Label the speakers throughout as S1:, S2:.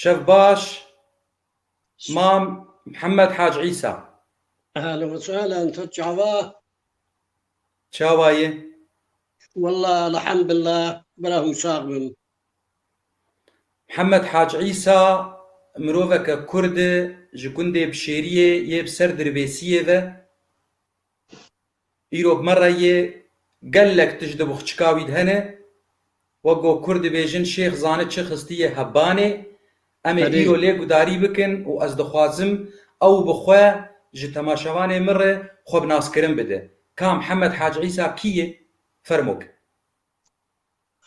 S1: شەف باش مام محەممەد حاج عیسا
S2: أهلا وسهلا ترجعوا
S1: چاوایە
S2: والله الحمد لله براهم صاغم
S1: محەممەد حاج عیسا مرۆڤەکە کوردە ji gundê Bişêriyê yê bi ser dirbêsiyê ve îro bi me re yê gelek tişt di bixçika wî de hene wek got Kurd dibêjin şêx zane çi xistiye hebanê em ê îro lê gudarî bikin û ez dixwazim ew bi xwe ji temaşevanê min re xwe bi naskirin bide. Ka محەممەد حاج عیسا kî ye? Fermok.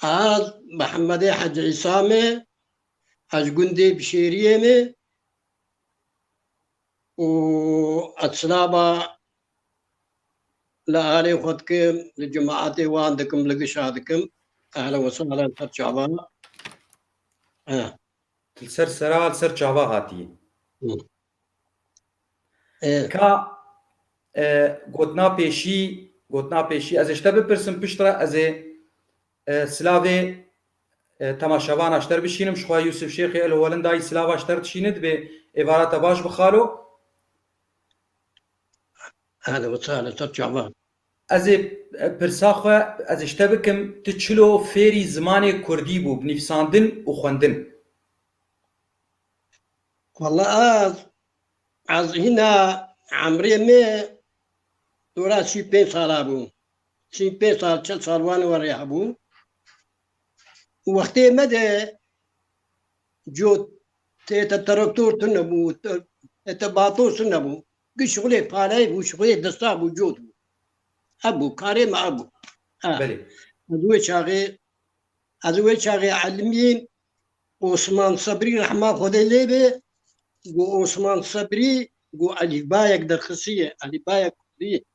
S2: هذا محمد حج عصامة حج جندي بشيريمة وأتصلابا لآلي خدكم لجماعتي وعندكم لقشادكم أهلا وسهلا ترجعوا
S1: Ser sera li ser çava hatiye. Ka gotina pêşî ez ê ji te bipirsim pişt re ez ê silavê temaşevana ji te re bişînim ji xwe Yûsif Şêxê el Welindayî silava ji te re dişîne dibê êvara te baş bixalo.
S2: أهلا وسهلا ترجعوا
S1: Ez ê pirsa xwe ez ê ji te bikim tu çilo fêrî zimanê Kurdî bû bi nivîsandin û xwendin.
S2: والله از هنا عمري مي دورا 35 سال ابو 35 سال 40 سال وانا وريح ابو وقتي مدى جو تتركتور تنبو تباطور تنبو شغلي فالي بو شغلي دستا بو جود ابو كاري ما ابو
S1: Belê.
S2: ازوي شاغي علمين عثمان صبري رحمه خدي ليبي جو عثمان صبري جو علي بايك درخصية علي بايك كردي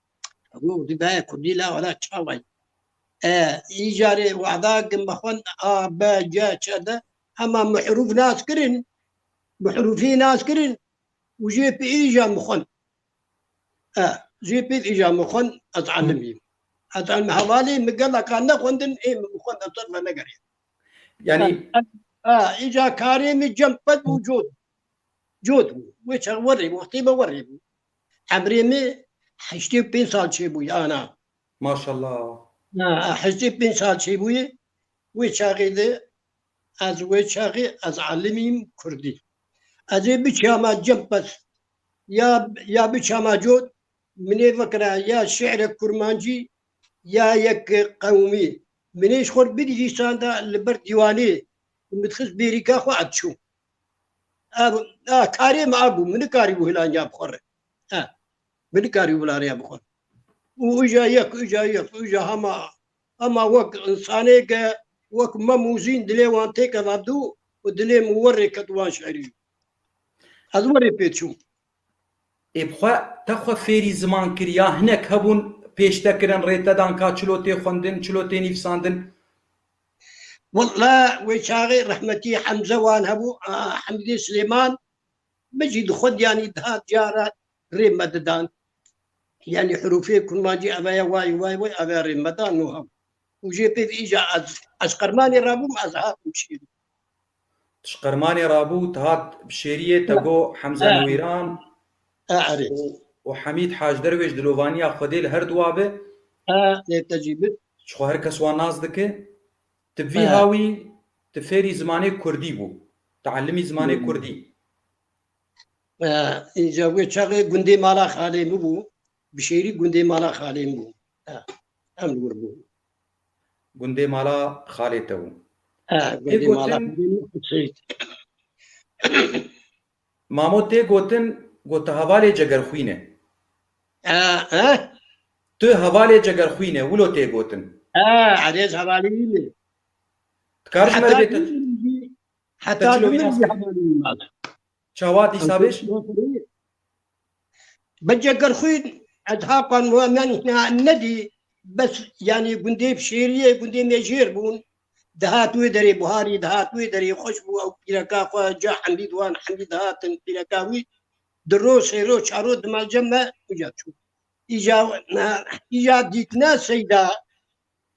S2: أقول علي بايك كردي لا ولا تشاوي إيجاري وعداك مخون با جا كذا أما محروف ناس كرن محروفي ناس كرن وجي بي إيجا مخون جي بي إيجا مخون أتعلمي أتعلم حوالي مقلا كان نخوندن إيه مخون أطرف نقري
S1: Yani
S2: إيجا كاريمي جنبت وجود جود وش وري وقتي بوري عمري مي حشتي بين سال شي بوي انا
S1: maşallah.
S2: حشتي بين سال شي بوي وشاغي ذي از وشاغي از علميم كردي ازي بشاما جنبس يا بشاما جود مني فكرة يا شعر كرمانجي يا يك قومي منيش خور بدي لسان دا لبر ديواني متخص بيريكا خو عدشو كاري ما ابو من كاري ولا جاب خور من كاري ولا يا بخور وجا يك وجا هما وك انساني وك ما موزين دلي وانتي كذابدو ودلي موري كدوان شعري ازوري بيتشو
S1: Êbxwe te xwe fêrî ziman kiriya hinek hebûn pêştekirin rêtedan ka çilotê xwendin çilotê nivîsandin.
S2: والله وشاغي رحمتي حمزه وان هبو حمدي سليمان مجد خد يعني دهات جارات ريم مددان يعني حروفي كل ما جي ابايا واي ابا ريم مدان وهم وجي بيت اجا از قرماني رابو ازهات مشيد
S1: Tişqermanê rabû tihat Bişêriyê te got Hemze Nûîran
S2: اعرف
S1: û Hemîd Hac Derwêj dilovaniya Xwedê li her du ve
S2: تجيبت
S1: ji xwe her kes wan nas dike. Ti vî hawî ti fêrî zimanê Kurdî bû. Teellimî zimanê Kurdî.
S2: اجا وشاغي قندي مالا خالي مبو بشيري قندي مالا خالي مبو ام وربو
S1: Gundê mala xalê te bû.
S2: قندي مالا
S1: Mamo tê gotin got te hevalê cegerxwîne. Tu hevalê cegerxwîne wilo tê gotin.
S2: عريس حوالي
S1: Dikar ji me bête
S2: حتى حوالي
S1: çawa dîsa bêj?
S2: بتجكر خوين اتحاقا ومن الندي بس يعني قندي بشيريه قندي ميجير بون دهات ويدري بهاري دهات ويدري خشبو او بيركا خو جا حمدي دوان حمدي دهات بيركاوي درو سيرو شارو دمال جمع وجا شو اجا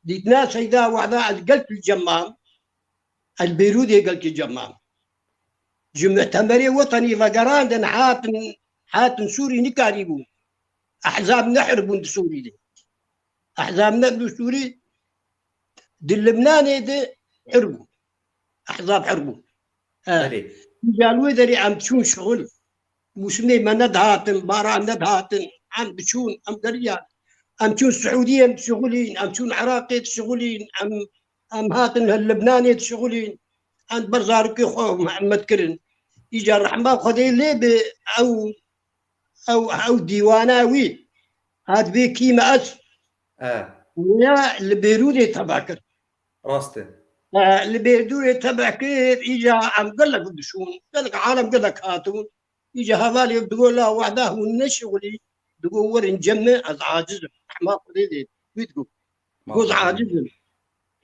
S2: ديتنا سيدا وعدا قلت الجمام البيرودي قلت الجمام مؤتمري وطني فقراندن حاتن سوري نكاريبو أحزاب نحربون سوري دي أحزاب نبدو سوري دي اللبناني دي حربوا أحزاب حربوا
S1: بله
S2: قالوا ذري عم تشون شغل مسمي ما ندهاتن بارا ندهاتن عم بشون أم قريان أم تشون سعوديين شغلين أم تشون عراقي شغلين أم هاتن اللبناني شغلين عند برزارك خو محمد كرن يجا الرحمة خذي لي أو ديواناوي هاد بي كيما أس ويا البيرودي تبعك
S1: راسته
S2: البيرودي تبعك يجا عم قال لك بدشون قال لك عالم قال لك هاتون يجا هذالي بتقول لا وحده ونشغلي تقول ورن جمع از عاجز رحمة خذي لي بتقول جوز عاجز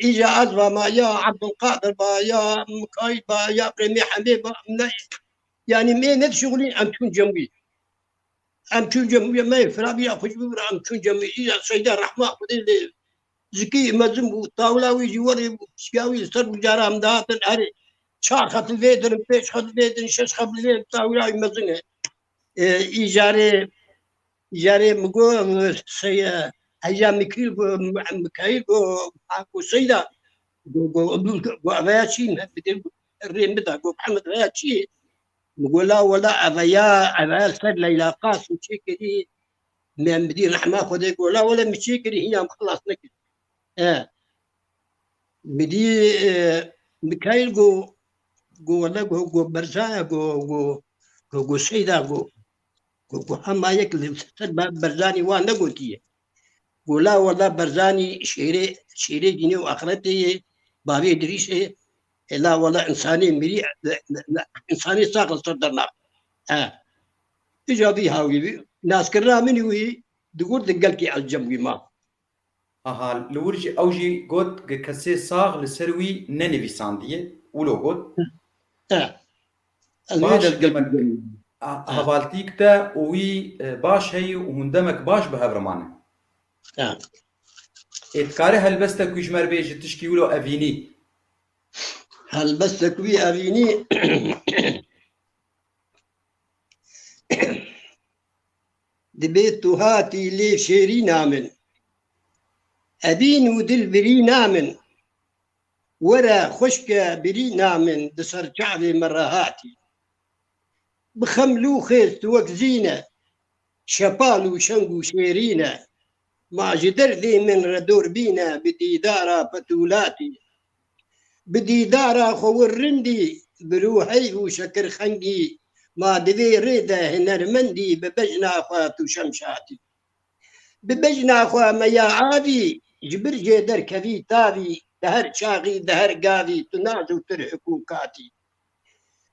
S2: إجا أزبا ما يا عبد القادر با يا مكايد با يا بريمي حبيب يعني مين شغلين أم تكون جنبي أم تكون جنبي ما يفرابي يا خجبور أم تكون جنبي إجا سيدة رحمة خذي زكي مزم والطاولة ويجي وري شقاوي سر وجارة مداتن هري شار خط الفيدن بيش خط الفيدن شش خط الفيدن الطاولة يمزنها إجاري مقو سي أيام مكايل go سيدا go أبياتشي بدل الرين بدا go محمد أبياتشي نقول لا ولا أبيا سر ليلى قاسم شيء كذي من بدي رحمة خذي يقول لا ولا مشي كذي هي مخلص نكد بدي مكايل go ولا go برزايا go سيدا go هم يكلم سر برزاني وانا قلتيه قولا والله برزاني شيري ديني وآخرتي بابي دريسي لا والله إنساني مري إنساني ساقل صدرنا إجابي هاوي ناس كرا مني وي دقول دقلكي على الجنب ما
S1: لورجي أوجي قد كسي صاغ لسروي ننفي ساندية ولو قد باش دمك هفالتيك تا وي باش هي وهندمك باش بهبرمانه إتكاره هلبستك ويجمر بيجي تشكيولو أفيني
S2: هلبستك وي أفيني دبيتو هاتي لي شيري نامن أبين ودل بري نامن ورا خشك بري نامن دسر شعبي مرهاتي بخملو خيز توك زينة شبالو شنقو شيرينة ما جدر ذي من ردور بينا بديدارا فتولاتي بديدارا خور رندي بروحي وشكر خنقي ما دذي ريدا هنرمندي ببجنا خواتو شمشاتي ببجنا خوا ميا عادي جبر جدر كذي تاذي دهر شاغي دهر قاذي تنازو ترحكوكاتي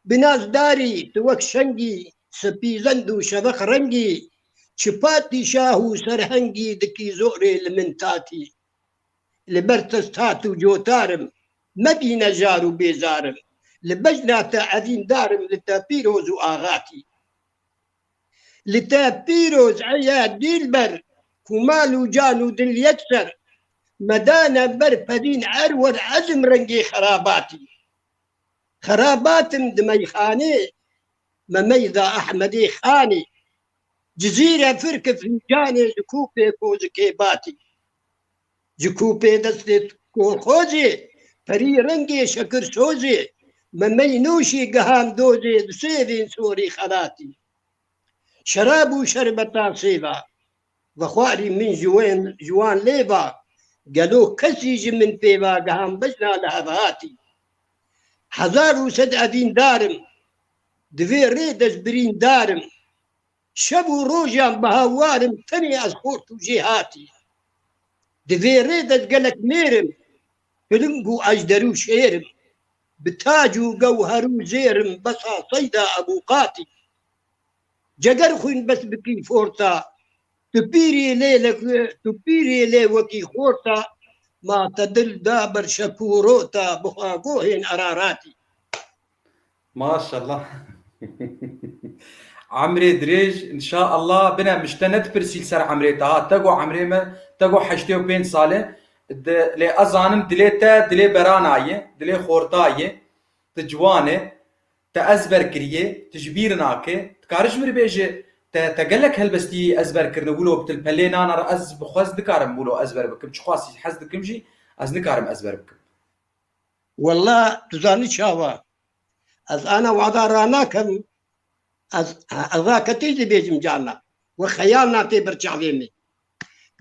S2: بناس داري توك شنقي سبيزندو شبخ رنقي شفاتي شاهو سرهنجي دكي زوري المنتاتي لبرتستاتو جوتارم مدي نجارو بيزارم لبجنا تعذين دارم لتابيروز وآغاتي لتابيروز عياد ديلبر كمالو جانو دل يكسر مدانا برفدين عرور عزم رنجي خراباتم دميخاني مميزة أحمدي خاني جزيرة فرق فنجاني جكوبي كوزكيباتي جكوبي دستت كوخوزي فري رنجي شكر سوزي ممينوشي قهام دوزي دسيفين سوري خلاتي شرابو شربتا سيفا وخواري من جوان ليفا قالو كسيج من بيبا قهام بجنا لهباتي حزارو سد أدين دارم دفي ريدس برين دارم شبو روجان بهاوارم تني أزخورت جهاتي دفي ريدس قالك ميرم فلنقو أجدرو شيرم بتاجو قوهرو زيرم بسا صيدا أبوقاتي جقر خوين بس بكي فورتا تبيري لي وكي خورتا ما تدل دابر شكوروتا بخاقوهن أراراتي
S1: ما شاء الله عمري دريج ان شاء الله بنا مشتنت برسيل سر عمري تا تقو عمري ما تقو حشتي وبين صالح لي ازانم دليتا دلي برانايه دلي خورتايه تجوانه تأزبر كريه تجبير ناكي تكارش مر بيجي تقلك هلبستي أزبر كرنا بولو بتلبلين أنا رأز بخواز دكارم بولو أزبر بكم تخواسي حز دكم جي أز نكارم أزبر بكم
S2: والله تزاني شاوا از انا وعدا راناكم از ذاك تيجي بيجم جانا وخيالنا تبر شعبيمي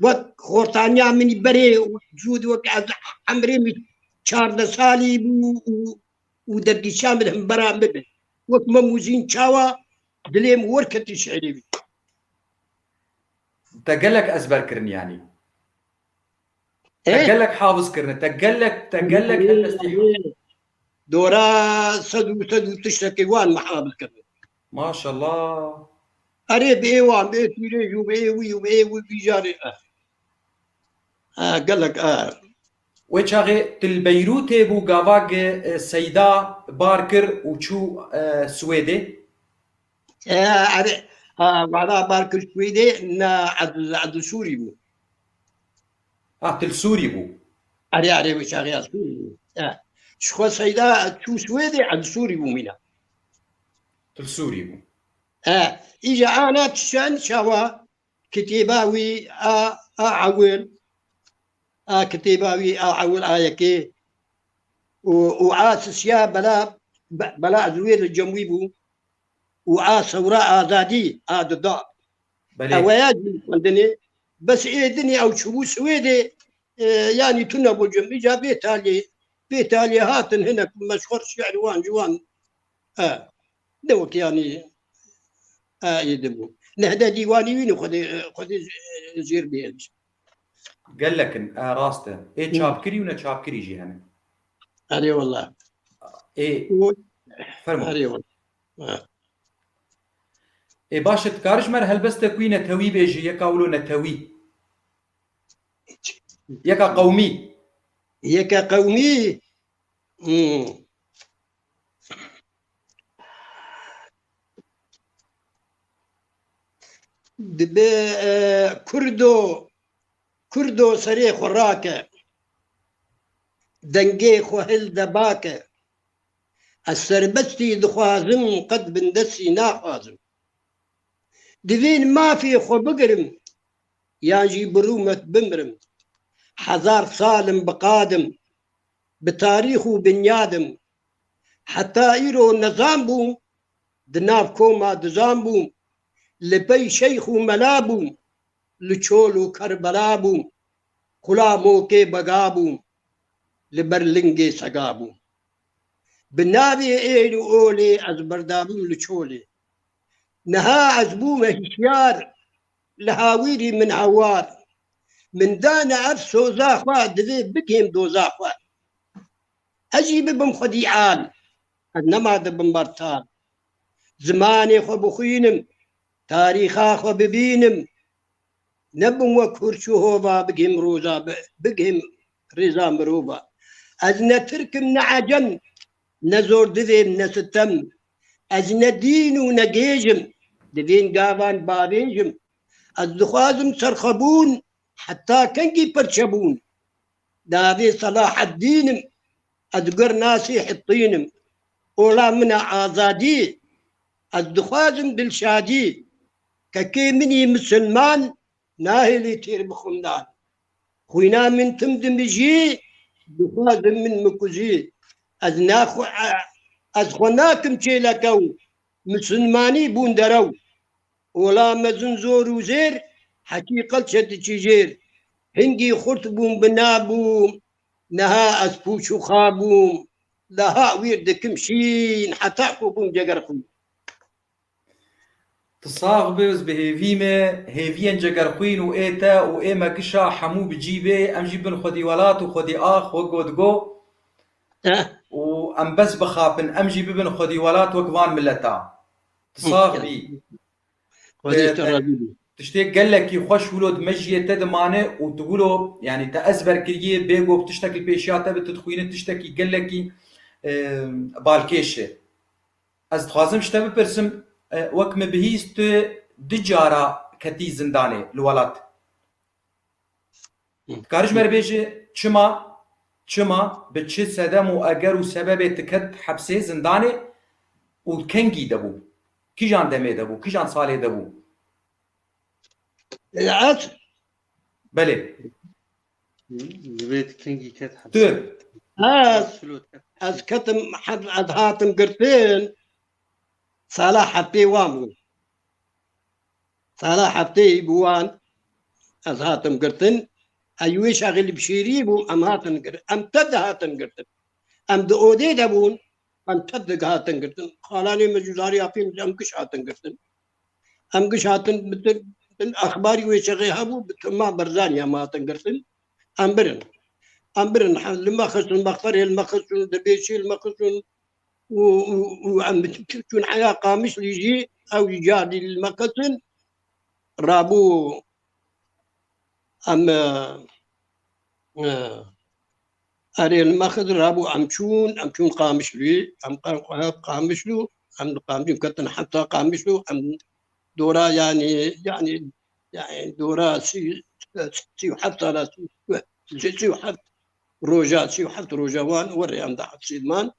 S2: وك خورتانيا من بري وجود وك از عمري شارد سالي ودردي شامل هم برا مبن وك مموزين شاوا دليم وركتي شعري
S1: تقلك أزبر كرن يعني
S2: ايه
S1: تقلك حافظ كرن تقلك هلبستي
S2: دورا سدو تشتكي وان محابل كمان
S1: ما شاء الله
S2: اري بايوان بيتي وبايوي بيجاري قال لك
S1: وچاغي تل بيروت بو غافاغ سيدا باركر وچو سويدي
S2: اري بعدا بارك السويدي نا عد سوري بو
S1: تل سوري بو
S2: اري وش اري سوري شخو سيدا شو سويدي عد سوري بو منا
S1: تل سوري بو
S2: اجا انا تشان شوا كتيباوي عول كتيباوي عول آيكي وعاسس يا بلا زوير الجموي بو وعاس وراء آزادي ضد
S1: بلي
S2: أوياجي عندني بس إيه دنيا أو شو سويدي يعني تنبو جم إجا بيتالي هاتن هنا مشهور شعر وان جوان دوك يعني يدمو نهدا ديواني وين خذي زير بيلج
S1: قال لك راسته ايه شابكري ونا شابكري جي هنا
S2: هذه والله
S1: ايه فرمو
S2: هذه والله
S1: ايه باش تكارش مر هلبسته كوي نتوي بيجي يكا ولو نتوي يكا قومي
S2: هيك قومي كردو سري خراكه دنجي خوهل دباكه السربستي دخوازم قد بندسي ناخوازم دفين ما في خو بقرم ياجي برومة بمرم حزار صالم بقادم بتاريخ وبنيادم حتى إيرو نظام بوم دناف كوما دزام بوم لبي شيخ وملابوم لچولو كربلابوم خلامو كي بقابوم لبرلنجي سقابوم بالنابي إيلو أولي أزبردابوم لچولي نها عزبومه هشيار لهاويري من عوار من دانا عفسو زاخوا دذي بكهم دو زاخوا أجيب بم خديعان أنما دبم برتان زماني خو بخينم تاريخا خو ببينم نبم وكرشو هوبا بكهم روزا بكهم رزا مروبا أزنا تركم نعجم نزور دذي نستم أزنا دينو نجيجم دذين قافان باريجم الدخوازم سرخبون حتى كنجي برشبون دافي صلاح الدين أذكر ناسي حطينم ولا من آزادي الدخوازم بالشادي ككي مني مسلمان ناهلي تير بخمدان خوينا من تمدمجي دخوازم من مكوزي أزخوناكم تيلكو مسلماني بوندرو ولا مزن زور وزير حقيقة شد تجير هنجي خرطبوم بنابوم نها أسبوش خابوم لها ويرد كمشين حتى قوبوم جقرقوم
S1: تصاغ بيوز بهيفيمة هيفين جقرقوين وإيتا وإيما كشا حمو بجيبه أم جيبن خدي ولات وخدي آخ وقودقو وأم بس بخابن أم جيبن خدي ولات وكفان ملتا تصاغ بي تشتيك قال لك يخش ولود مجيه تدمانه وتقولوا يعني تأزبر كريه بيجو بتشتكي البيشيات بتدخوين تشتكي قال لك بالكيشه از تخازم شتبه برسم وكم بهيست دجارة كتي زندانه الولات كارج مربيجي چما بتشي سدم و اگر و سبب تكد حبسه زندانه و کەنگی دەبوو کیژان دەمێ دەبوو کیژان ساڵێ دەبوو
S2: عاد
S1: بەلێ
S3: جبت كينجي كات حد
S2: از كتم حد عاد هاتم قرتين صلاح حبتي وامو صلاح حبتي بوان از هاتم قرتن ايوي شاغل بشيري بو ام هاتن قرتن ام تد هاتن قرتن ام دودي دبون ام تد هاتن قرتن خالاني مجزاري افين ام كش هاتن قرتن ام كش هاتن بتن اخباري وشغي هبو بتما برزانيا ما هاتن قرتن ام برن لما خسروا المخفر لما خسروا دبيشي لما خسروا وعم تكون علاقة مش يجي أو يجادي المقتل رابو أم أري المخذ رابو أمشون قامشلي أم قامشلو أم قامشلو كتن حتى قامشلو أم دورا يعني دورا سي حتى لا سي حتى روجات سي حتى روجوان وري أم دعت سيدمان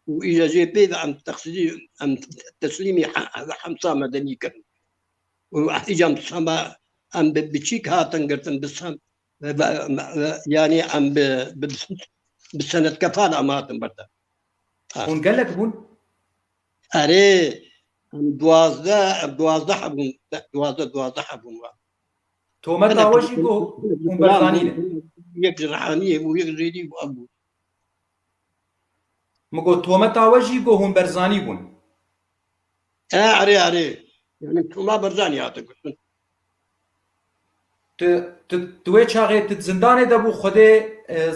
S2: وإذا جي بيد عم تقصدي عم تسليمي حمصة مدني كان وإجا سما عم بتشيك هاتن قرتن بسام يعني عم بسنة كفالة ماتن بردا
S1: هون قال لك بون
S2: أري عم دوازده حبون
S1: تومتا وجي بو هون برزانينه
S2: يك جرحانية ويك زيدي وأبو
S1: مگو تومتا وجی بو هون برزانی بون
S2: أري يعني ما برزاني هاتن قرتن
S1: توی چاغه ت زندان دبو خود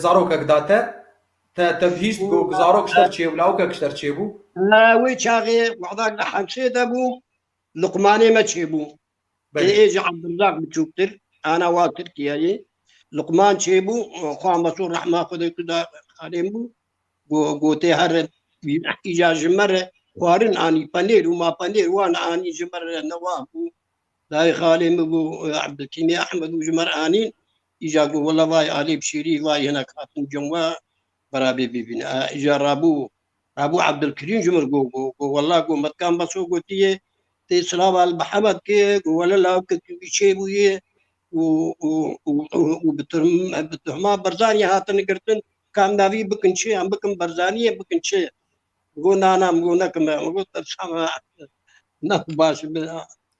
S1: زاروک داته تبهیست گو زاروک شتر چه ولاوک شتر چه بو
S2: وي شاغي وعداك لحمسي دبو لقماني ما تشيبو ايجي عبد الرزاق بتشوكتر انا واتر كياي لقمان تشيبو خوان بصور رحمه خدي كدا خادم بو قوتي هر ايجا جمر خوارن اني بانير وما بانير وانا اني جمر نواب داي خالي ابو عبد الكيمي احمد وجمر انين ايجا والله واي علي بشيري واي هناك خاتم جوا برابي بيبنا ايجا رابو عبد الكريم جمر والله متكان بسو قوتيه تي سلام على محمد كي ولا لا شيء ويه وبتهما برزانية هاتن قرتن كان نبي بكن شيء عم بكن برزانية بكن شيء قلنا أنا قلنا كما قلت السما نباش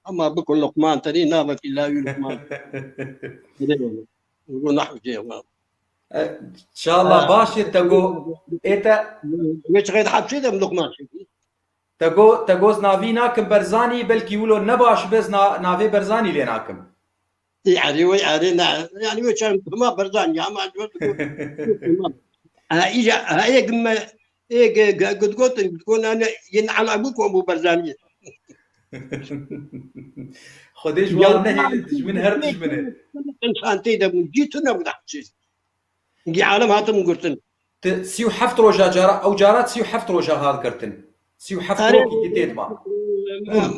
S2: أما بكن لقمان تري نابك إلا لقمان يقول نحو شيء
S1: ان شاء الله باشي تقو ايتا
S2: مش غير حبشي ده من لقمان
S1: تقوز نافي ناكم برزاني بلكي يقولوا نباش بس نافي برزاني لي ناكم
S2: يعني يعني وش ما برزاني يا ما اجا هي قمه قد قلت تكون انا ينعل ابوك وابو برزانيه
S1: خديش والله من هرتش منه
S2: انسان تيدا من جيتنا ودحشي نجي عالم هاتم قرتن
S1: سيو حفت روجا جارا او جارات سيو حفت روجا هاد كرتن سيو حفت روكي تيت ما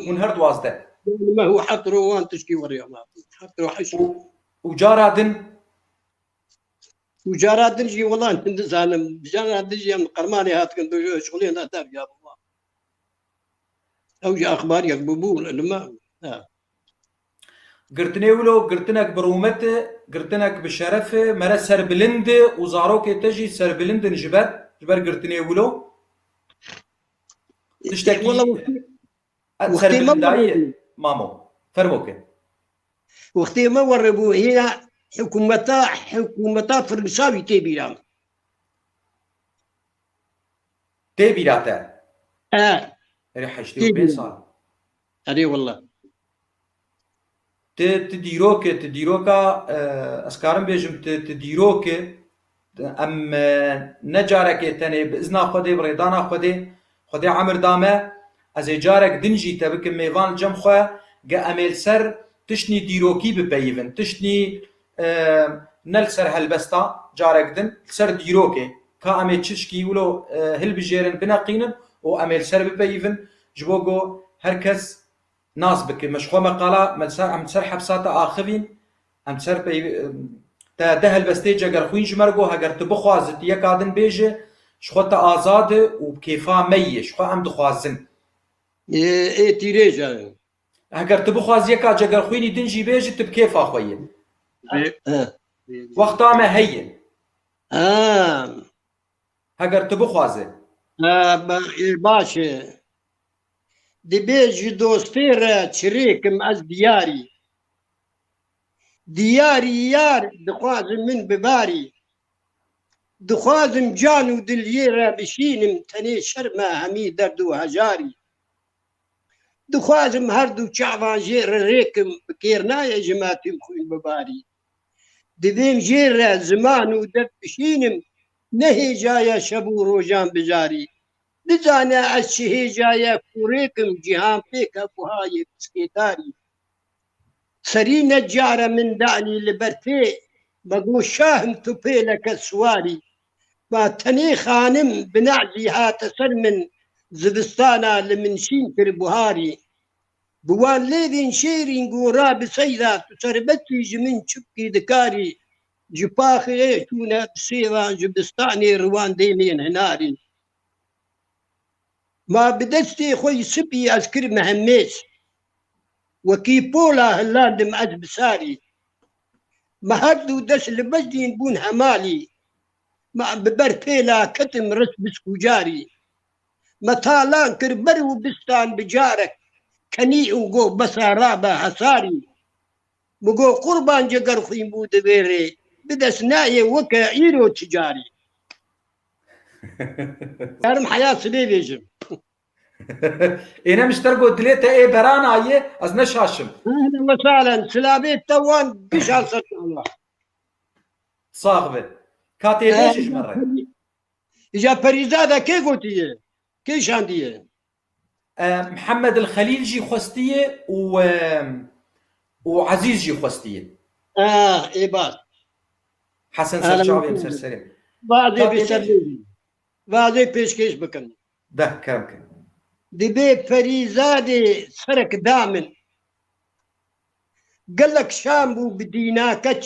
S1: من هرد وازده
S2: ما هو حطرو وان تشكي وريا ما حطرو حش وجارات نجي والله انت زالم جارات نجي من قرماني هات كنت شغلين هاتف يا الله او جا اخبار يقببو لما
S1: قرتني ولو قرتنك برومت قرتنك بشرف مرا سر بلند وزاروك تجي سر بلند جبر قرتني ولو تشتكي
S2: والله
S1: سر بلنداية مامو فرموك
S2: وقتي ما وربو هي حكومتا فرنساوي تبيران
S1: تبيراتا ريحشتي بين صار
S2: اري والله
S1: تديروكا اسكارم بيجم تديروك ام نجارك تاني باذن خدي بريدانا خدي عمر دامه از جارك دنجي تبك ميفان جمخه جا اميل سر تشني ديروكي ببيفن تشني نلسر هلبستا جارك دن سر ديروكي كا امي تشكي ولو هل بجيرن بناقينن و اميل سر ببيفن جبوغو هركز ناس بك مشخوه مقاله عم تسر حبساتا اخفين عم تسر تا دهل بستيجا اگر خوين جمرگو اگر تبخوازت يكادن بيجي شخوتا آزاد و بكيفا مي شخو عم دخوازن
S2: اي تيريجا
S1: هەگەر تو بخوازیە کا جەگەر خوێنی دنجی بێژی تو بکێفا خۆیە وەختامە هەیە هەگەر تو بخوازێ
S2: باشێ دەبێژی دۆستێرە چرێکم ئەس دیاری یار دخوازم من بباری دخوازم جان و دلێرە بشینم تەنێ شەرمە هەمی دەرد و هەژاری دخوازم هەردوو چاوان ژێرە ڕێکم بکێرنایە ژماتیم خوین بباری دەبێم ژێرە زمان و دەرد بشینم نەهێژایە شەب و ڕۆژان بژاری بزانە ئەس چ هێژایە کوڕێکم جیهان پێکە بوهایە پسکێداری سەری نەجارە مندانی لەبەر پێ بەگۆ شاهم تو پێلەکە سواری با تەنێ خانم بنەعزی هاتە سەر من زستانە لە منشین کرد بوهاری بوان لێبین شێرین گۆڕا بسەیدا تو سەربەتی ژ من چوبکی دکاری ji paxê tûne sêvan ji bistanê riwan dêmên hinarî ma bi destê xwe spî ez kir mehemêz wekî pola hillandim ez bi sarî me herdû dest li bezdîn bûn hemalî ma bi ber pêla ketim ris biskûcarî me talan kir ber û bistan bi carek kenî û got besa rabe hesarî bi got qurban ceger xwîn bû divêrê بدەست نایە وەکە ئیرۆ تجاری یارم حیا سبێ بێژم
S1: ئێنە مشتەر گۆ دلێتە ئێ بەرانایە ئەس نەشاشم
S2: مەسالەن سلابێت تەوان گشان سەر الله
S1: ساغ بێ کاتێ بێژش مەڕێ
S2: ئیجا پەریزادە کێ گوتیە کێ شاندیە
S1: محەممەد الخەلیل ژی خوستیە و عەزیز ژی خوستیە
S2: ئێ باش
S1: حەسەن سەرچاوێم سەرسەرێ
S2: vazê pêşkêş bikin
S1: deh kerem kir
S2: dibê Perîzadê serek da min gelek şam bû bi dîna keç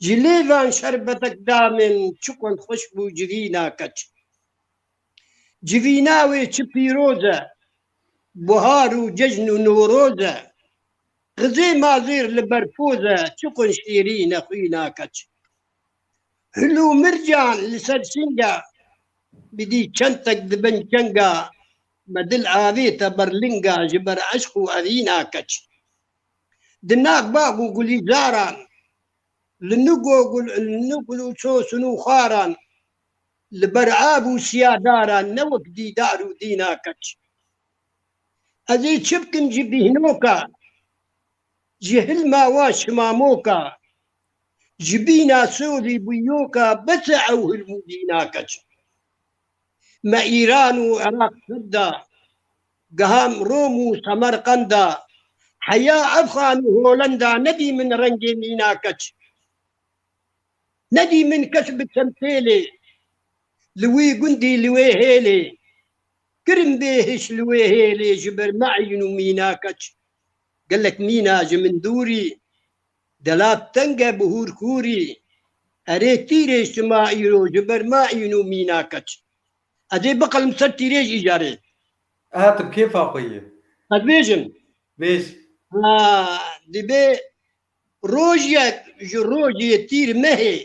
S2: ji lêvan şerbetek da min çiqan xweş bû civîna keç civîna wê çi pîroz e buhar û cejn û nûroz e غزê mazêr li berpoz e çiqan şîrîne xwîna keç Hülû mircan li ser singa bidî çentek dibin çenga me dil avête berlinga ji ber eşq û evîna keç di nav bab û gulîzaran li nûgul û çosun û xwaran li ber ab û siyadaran ne wek dîdar û dîna keç ez ê çi bikim ji bîhnoka ji hilma wa şimamoka ji bîna Sûdî bûyoka bese ew hilmû dîna keç me Îran û Iraq da geham Rom û Semerqanda heya Efxan û Holanda nedî min rengê mîna keç nedî min kes bi temtêlê li wî gundî li wê hêlê kirin bêhişt li wê hêlê ji ber meîn û mîna keç gelek mîna ji min dûrî delab tenge bi hûrkûrî erê tîrê şima îro ji ber meîn û mîna keç ez ê biqelim ser tîrêj îcarê
S1: هاتم kêfa xwe ye
S2: ez bêjim
S1: bêj
S2: dibê rojek ji rojê tîr mehê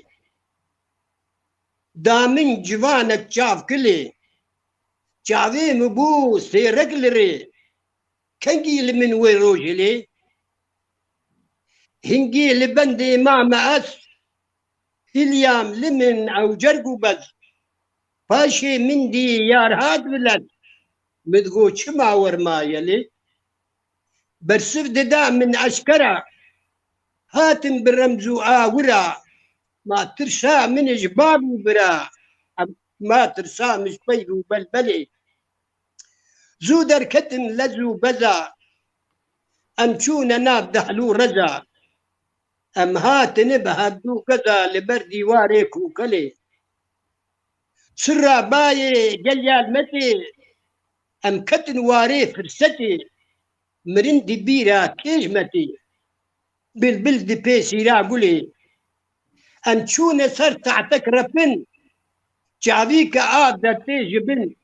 S2: da min civanek çavkilê çavê min bû sêrek li rê kengî li min wê rojilê hingî li bendê mame ez hilyam li min ew cerg û bez paşê min dî yar hat vilet min got çima wermayelê bersiv dida min eşkera hatim bi remz û awira ma tirsa min ji bab û bira ma tirsa min ji peyv û belbelê zû derketin lez û beza em çûne nav dehlû reza em hatine bi hevdû keza li ber dîwarê kûkelê sirra bayê gel yalmetê em ketin warê firsetê mirin di bîra kêjmetê bilbil di pê sîra gulê em çûne ser tehtek repin çavî ke a dertê ji bin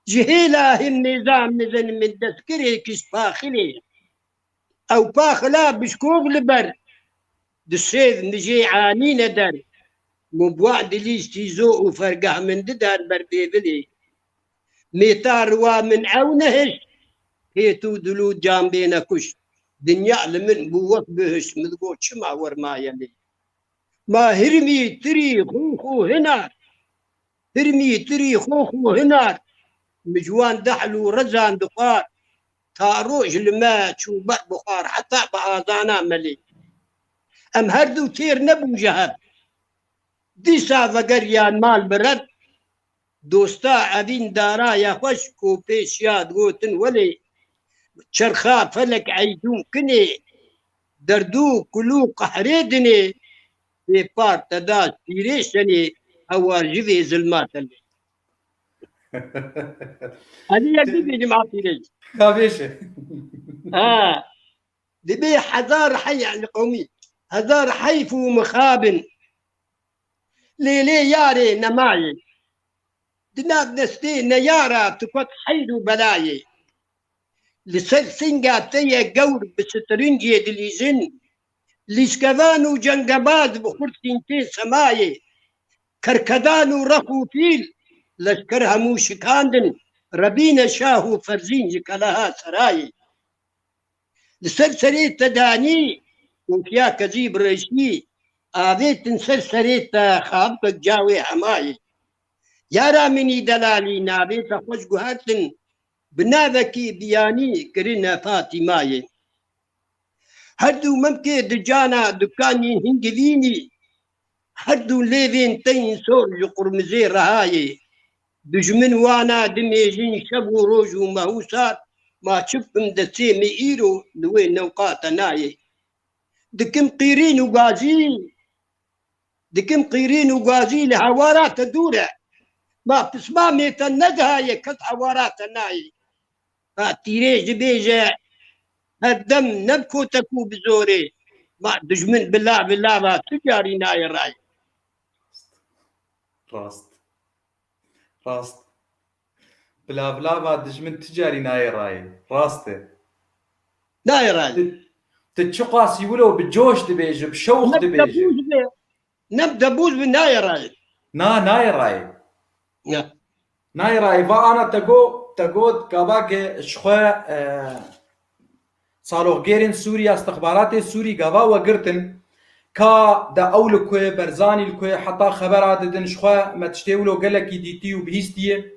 S2: جهيلا النظام نزن من تذكري كش باخلي أو باخلا بشكوب لبر دشيذ نجي عاني ندر مبوعد ليش تيزو وفرقه من ددار برديبلي ميتار ومن عونهش هيتو دلو جامبينا كش دنيا لمن بوط بهش مذقو شما ورما يلي ما هرمي تري خوخو هنا هرمي تري خوخو هنا مجوان دحلو رزان دقار تاروج لما تشوبت بخار حتى بآذانا ملي أم هردو تير نبو جهر ديسا وگریان مال برد دوستا اوین دارا یا خوش کو پیش یاد گوتن ولی چرخا فلک عیدون کنی دردو کلو قهره دنی بی پار تدا پیریشنی اواجوی ظلمات لی هذه يكذب يا جماعة پیریش
S1: خابيشه
S2: دبي حذار حي على قومي هزار حيف ومخابن ليلي ياري نماي دناب نستي نيارا تكوت حيد وبلاي لسر سنجا تيا قور بسترنجي دليزن لسكفان وجنقباز بخرسين تي سماي كركدان ورخو فيل لشكر همو شكاندن ربينا شاهو فرزين جكالها سراي لسر سريت تداني وفيا كذيب رشي آذيت نسر سريت خابك جاوي حماي يارا مني دلالي نابيت خوش قهرتن بنابكي بياني كرنا فاطماي هردو ممكن دجانا دكاني هنجليني هردو ليفين تين سور يقرمزي رهاي دجمن وانا دميجين شبو روجو مهوسات ما شفم دسيمي إيرو لوين نوقات ناي دكم قيرين وقازي دكم قيرين وقازي لهوارات دورة ما بتسمع ميتا النجها يكت حوارات ناي تيريج بيجا الدم نبكو تكو بزوري ما دجمن بالله ما تجاري ناي الراي
S1: راست بلا ما دجمن تجاري ناي راي راسته
S2: ناي راي
S1: تتشقاس يقولوا بالجوش دبيج بشوق دبيج
S2: نبدا بوز بالناي راي
S1: ناي راي ناي راي فانا تقود كاباك شخوا صاروخ جيرين سوريا استخبارات سوري قابا وقرتن كا دا اول كوي برزاني الكوي حتى خبرات دن شخوا ما تشتيولو قالك ديتي وبهيستي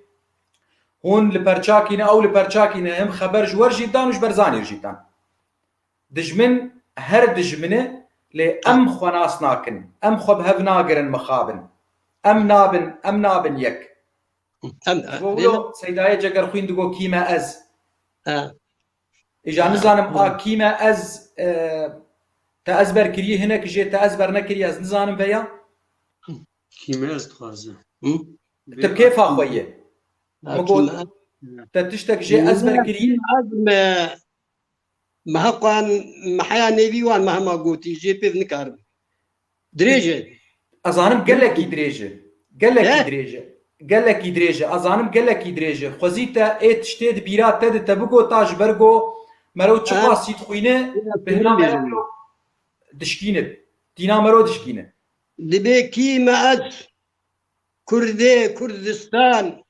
S1: هون لبرشاكينا او لبرشاكينا هم خبر جوار جيتان وش برزاني جيتان دجمن هر دجمنه لأم خناس ناكن أم خب هف ناقرن مخابن أم نابن يك بقولو سيدايا جاقر خوين دقو كيما أز إجا نزانم كيما أز تأزبر كريه هناك جي تأزبر نكري أز نزانم فيا
S3: كيما أز تخازن
S1: تب كيف أخوية مقول تتشتك جي أزبر كريه
S2: ما هقان محيا نيفيوان مهما قوتي جي بيف نكارب دريجة
S1: أزانم قلك دريجة قلك دريجة أزانم قلك دريجة خزيتا إيه تشتيد بيرات تد تبقو تاج برقو مرو تشقا سيد خوينة بهنا دشكينة تينا مرو دشكينة
S2: دبي كيما أز كردستان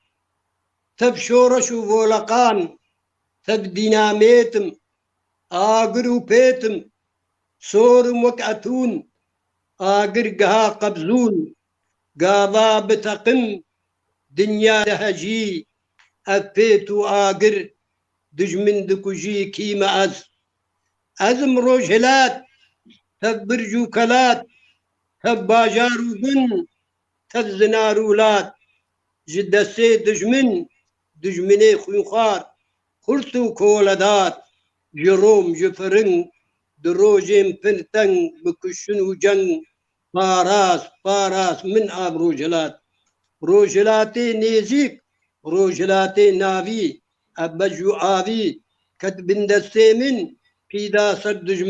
S2: تب شورش وفولقان تب ديناميتم آگر و پیتم سورم وکعتون آگر گها قبزون گاوا بتقم دنیا دهجی اپیت و آگر دجمن دکجی کیما از مروجهلات تب برجو کلات تب باجارو بن تب زنارولات جدسي دجمني خوخار خلطو كولدات جروم جفرن دروجين بنتن بكشن وجن باراس من آب روجلاتي نيزيك روجلاتي نافي أبجو آبي كتبن دستي من بيدا سردج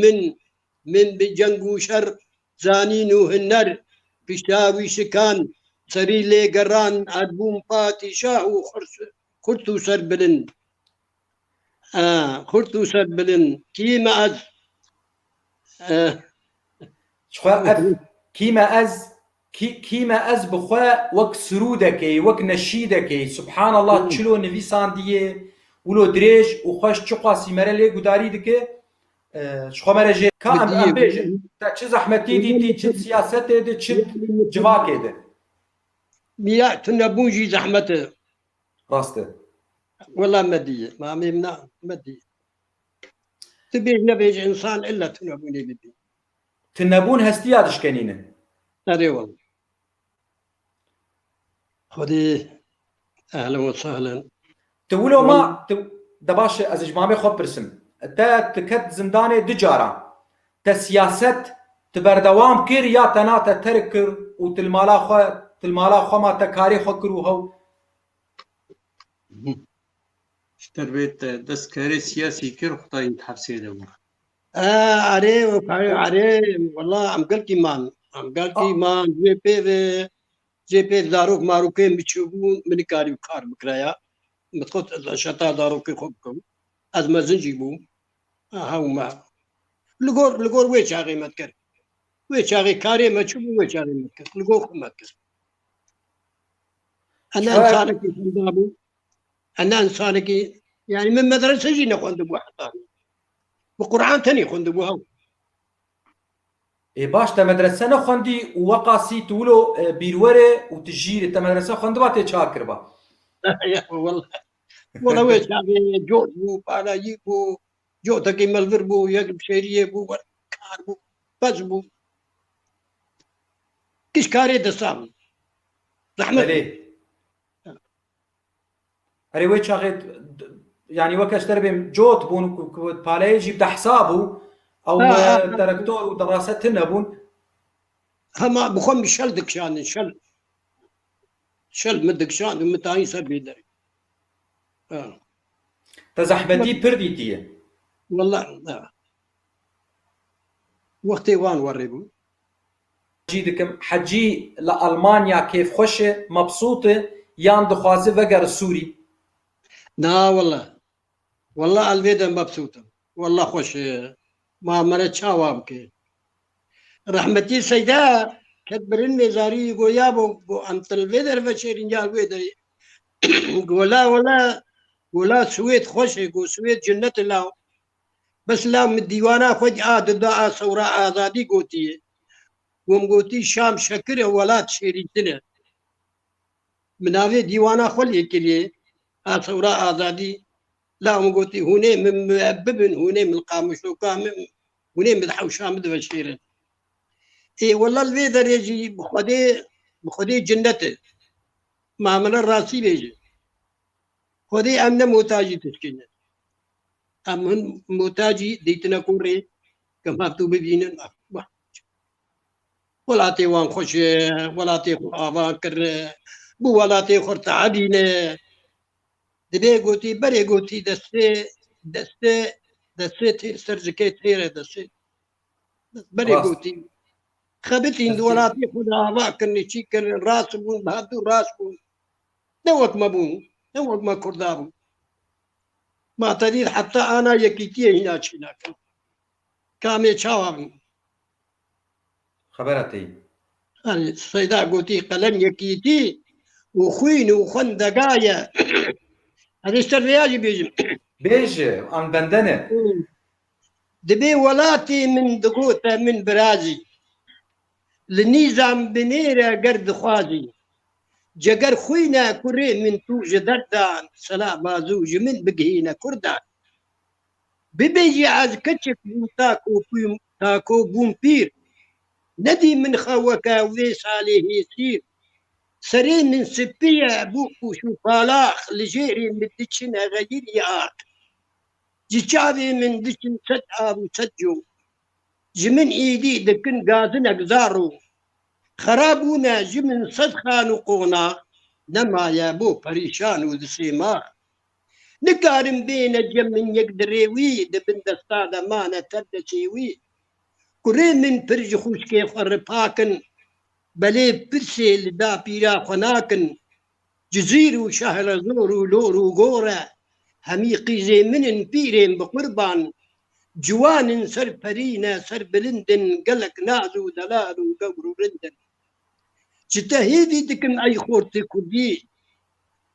S2: من بجنگو شر زانينو هنر بشاوي شكان سري لي قران أدبون باتي شاهو خورتو سەر بلند خورتو سەر بلند کیمە ئەز
S1: شخوا اف كيما از بخوا وك سرودكي وك نشيدكي سبحان الله تشلو نفيسان ديه ولو دريج وخوش چقا سيمره لي قداري دكي شخوا مرجي كام ام بيج تا چه زحمتي دي چه سياست دي چه جواك دي
S2: ميا تنبونجي زحمته
S1: راسته
S2: والله مدية ما ممنع مدية تبيج نبيج إنسان إلا تنبوني بدي
S1: تنبون هستيا دشكنينه
S2: أري والله خدي أهلا وسهلا
S1: تقولوا ما دباش از اجمامي خو برسم تا تكت زنداني دجارة تا سياست تبردوام كير يا تناتا تركر وتلمالا خو ما تكاري خو كرو هو
S3: تربيت دستكاري سياسي كير خطاين تحبسي دابا
S2: أري والله عم قلت إيمان جي بي داروك ماروكين بتشوفون من كاري وكار بكرايا متخوت شتا داروكي خوبكم از مزنجي بو هاو ما لغور ويش هاغي متكر ويش هاغي كاري ما تشوفو ويش هاغي متكر لغور متكر أنا إنسانك خندابو أنا إنسانك يعني من مدرسة جينا خندبو حطاني بقرآن تاني خندبو هاو
S1: اي باش تا مدرسة نخوندي ووقاسي تولو بيروره وتجيري تا مدرسة خوندباتي تشاكر با
S2: والله ويش هاغي جوت بو بالايي بو جوتكي ملفر بو يقب شيريه بو كار بو بس بو كيش كاري دسام رحمة
S1: اري ويش هاغي يعني وكاش تربيم جوت بون بالاي جيب حسابه او دكتور ودراسات نبون
S2: هما بخم شل دكشان شل مدكشان ومتاين سبي دري
S1: تزحمتي بردي دي
S2: والله وقتي وان وريبو
S1: جيدكم حجي لألمانيا كيف خوش مبسوطة يان دخوازي وقر السوري
S2: لا والله الفيدا مبسوطة والله خوش ما مرت شاوابك رحمتي سيدا كتبرن نزاري يقول يابو أنت الفيدا فشيرين جال فيدا ولا سويت خوش يقول سويت جنة الله بس لا من الديوانة خد ضاء ثورة آزادي قوتي قوتي شام شكر ولا شيريتنا من هذه ديوانة خلي كليه ثورة آزادي لا قوتي هنا من مؤبب هنا من القاموس وكامل هنا من حوشام بشير اي والله الفيدر يجي بخدي جنته ما من الراسي بيجي خدي أمن موتاجي تسكين أمن موتاجي ديتنا كوري كما تبين ولا تيوان خوش ولا تيخو آواكر بو ولا تيخو تعدينه دبي قوتي بري قوتي دستي سرزكي تيري دستي بري قوتي خبتين ولا تيخو آواكر نشيكر راس بون بهادو راس بون نوك ما بون نوك ما كردابون ما تريد حتى أنا يكيتي هنا شناك كامي شاوام
S1: خبرتي
S2: السيدة قوتي قلن يكيتي وخوين وخن دقايا هذا السرياجي
S1: بيجي عن بندنة
S2: دبي ولاتي من دقوته من برازي لنيزام بنيرة قرد خوازي جگر خوينا كوري من توج دردان سلا بازوج من بقهينا كردان ببيجي عز كتشف تاكو بومبير ندي من خوكا ويس عليه يسير سري من سبية بوكو شوفالاخ لجيري من دتشنا غير ياك جيشابي من دتشن سدعا وسجو جمن ايدي دكن قازن اقزارو خرابونا جمن صدخان وقونا نما يا بو بريشان ودسيما نقارن بين الجمن يقدريوي دبن دستادا مانا تردشيوي كورين من برج خوش كيف الرباكن بلي برسي لدا بيرا خناكن جزير وشهر زور ولور وقورة همي قيزي من بيرين بقربان جوان سر برينا سر بلندن قلق نازو دلال وقبر رندن جتهيدي دكن أي خورتي كردي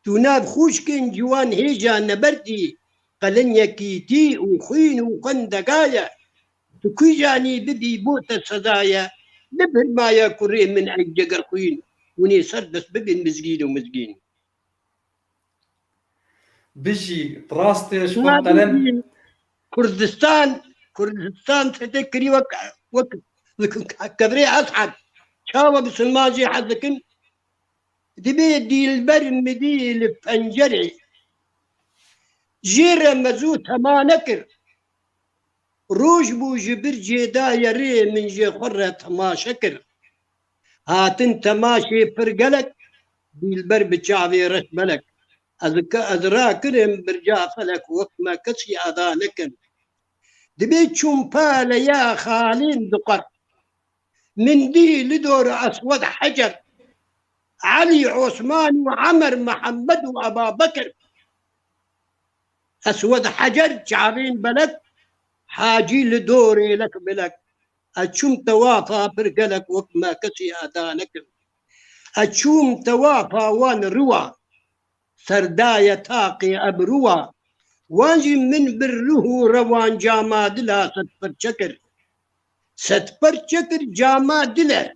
S2: تناب خوشكن جوان هيجا نبردي قلن يكيتي وخين وقندقايا تكوي جاني بدي بوت الصدايا نبهر ما يكوري من أي جقر خوين وني سردس ببن مزقين ومزقين
S1: بجي براستش وقلن
S2: كردستان تذكري وك كبري أصحاب شاوة بسلماجي حذكن دبي دي البرم دي الفنجري جيرة مزوت ما نكر روج بو جبر جيدا يري من جي خرة ما شكر هاتن تماشي فرقلك دي البر بشعبي رش بلك أذرا كرم برجع فلك وقت ما كسي أذا لكن دبي شمبال يا خالين دقر من دي لدور أسود حجر علي عثمان وعمر محمد وأبا بكر أسود حجر شعبين بلد حاجي لدوري لك بلك أتشوم توافى برقلك وقت ما كسي أدانك أتشوم توافى وان روى سرداية تاقي أبروى وانجي من بره روان جاماد لا ستفر شكر جاماد لا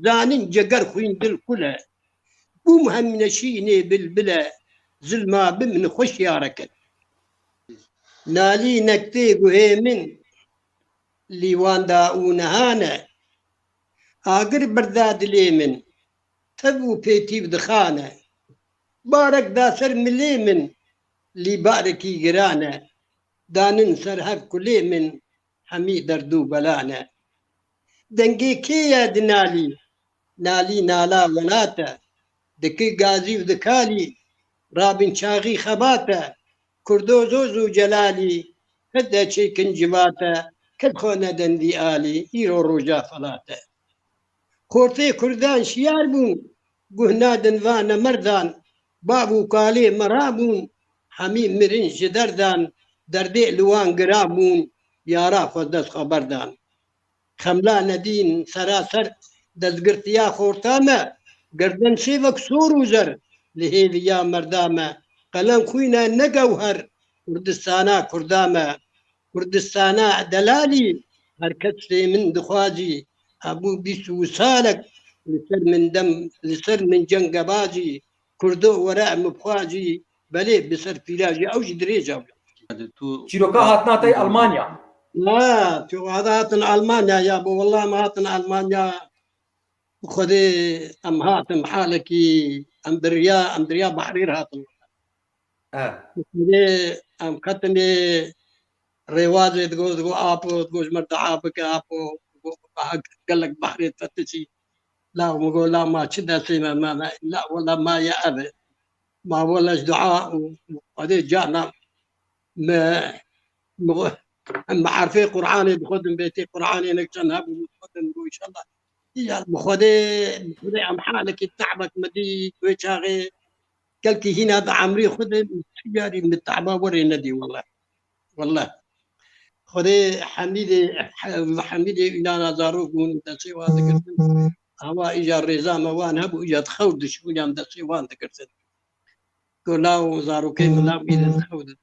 S2: زانين جقر خوين دل كله بوم هم نشيني بالبلا زلما بمن خوش ياركت نالي نكتي قهيمن ليوان داون هانا آقر برداد ليمن تبو بيتي بدخانة بارك داسر مليمن لي باركي قرانا دانن سرهب كليمن حمي دردو بلانا دنجي كيا دنالي نالي نالا ولاتا دكي غازي ودكالي رابن شاغي خباتا كردو زوزو جلالي كدا شيكن جباتا كدخونا دندي آلي إيرو روجا فلاتا خورتي كردان شيار بون قهنا دنوانا مردان بابو كالي مرابون حميم مرين جدردان دردي لوان قرابون يارا فدس خبردان خملا ندين سراسر دزقرتيا خورتاما قردن سيفك سور وزر لهيليا مرداما قلم خوينا نقوهر كردستانا كرداما كردستانا دلالي هركت من دخواجي أبو بيسو سالك لسر من جنقباجي كردو وراء مبخواجي بلي بسر فيلاجي أو جدريجا
S1: چیرۆکە هاتناتەی ئەڵمانیا
S2: لا تو هذا هاتن ألمانيا يا أبو والله ما هاتن ألمانيا خذي أم هاتم حالكي أم دريا بحرير هاتن خذي أم كتني رواجي تقول أبو تقول مرد عابك أبو قال لك بحرير فتشي لا ومقول لا ما شدا سيما ما لا والله ما يا أبي ما ولاش دعاء وهذه جانا ما أما عارفين قرآني بخدم بيتي قرآني نكشن هابو بخدم إن شاء الله يا بخدي أم حالك تعبك مدي وشاغي كلكي هنا هذا عمري خدم تجاري من التعبة وري ندي والله خدي حميدي إن أنا زاروك من دسي وان ذكرت هو إجا الرزامة وان هبو إجا تخودش ويام دسي وان ذكرت قلاو زاروكي ملاو إذا تخودت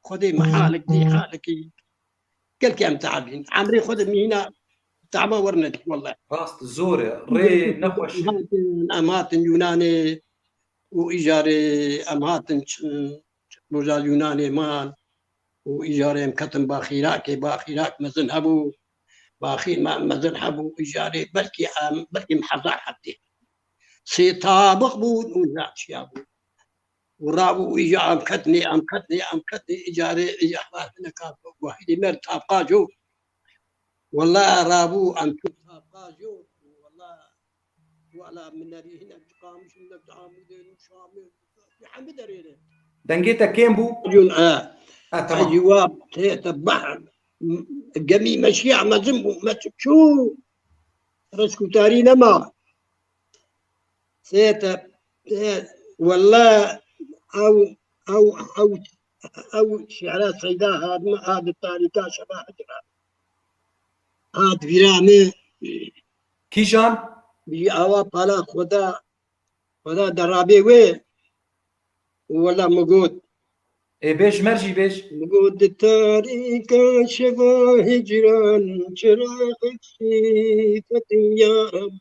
S2: خدي محالك دي حالك كلكي أم تعبين عمري خدم هنا تعبة ورندي والله
S1: ڕاست زۆرە ڕێ نەخۆش
S2: أمهات يوناني وإيجاري أمهات رجال يوناني مان وإيجاري مكتم باخيراك مزن هبو باخير ما مزن هبو إيجاري بلكي محضار حتى سيطابق بو ونزاش يا أبو ورابو إيجا أمكتني إيجاري إيجاري هنا واحد مر تابقاجو والله رابو أمكت تابقاجو والله ولا من نري هنا تقامش من الدعامدين شامل بحمد رينا
S1: دەنگێتە کێم بوو
S2: جون
S1: تەمام
S2: جواب تبع جميع مشيع ما زنبو ما شو رسكو تارينا ما سيتا والله أو شعرات سيدا هاد التاريخ شبه حجرة هاد فيرامي
S1: کیژان
S2: بأوا بالا خدا درابي وي ولا مقود
S1: بێژ مەرجی بێژ
S2: مقود التاريخ شبه هجران شراق سيفة يا رب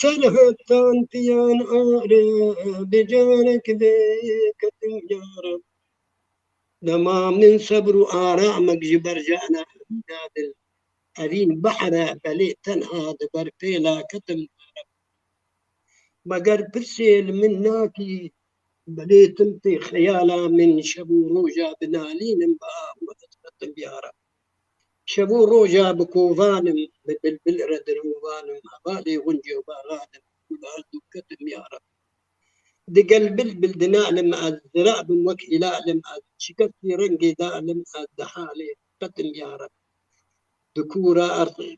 S2: سلهت تانتيان آرى بجارك ذيكة يا رب لما من صبر آرامك جبر جانا دادل أرين بحر بلي تنهاد برفيلا كتم مقر برسيل من ناكي بلي تمطي خيالا من شبو روجا بنالين بقى وتتقدم بيارا شبو روجا بكوفانم بالرد روفانم أبالي غنجي وباغانم والأرض كتم يارا دقل بلبل دنالم الزراء بموكيلالم شكتي رنقي دالم الدحالي قتم يارا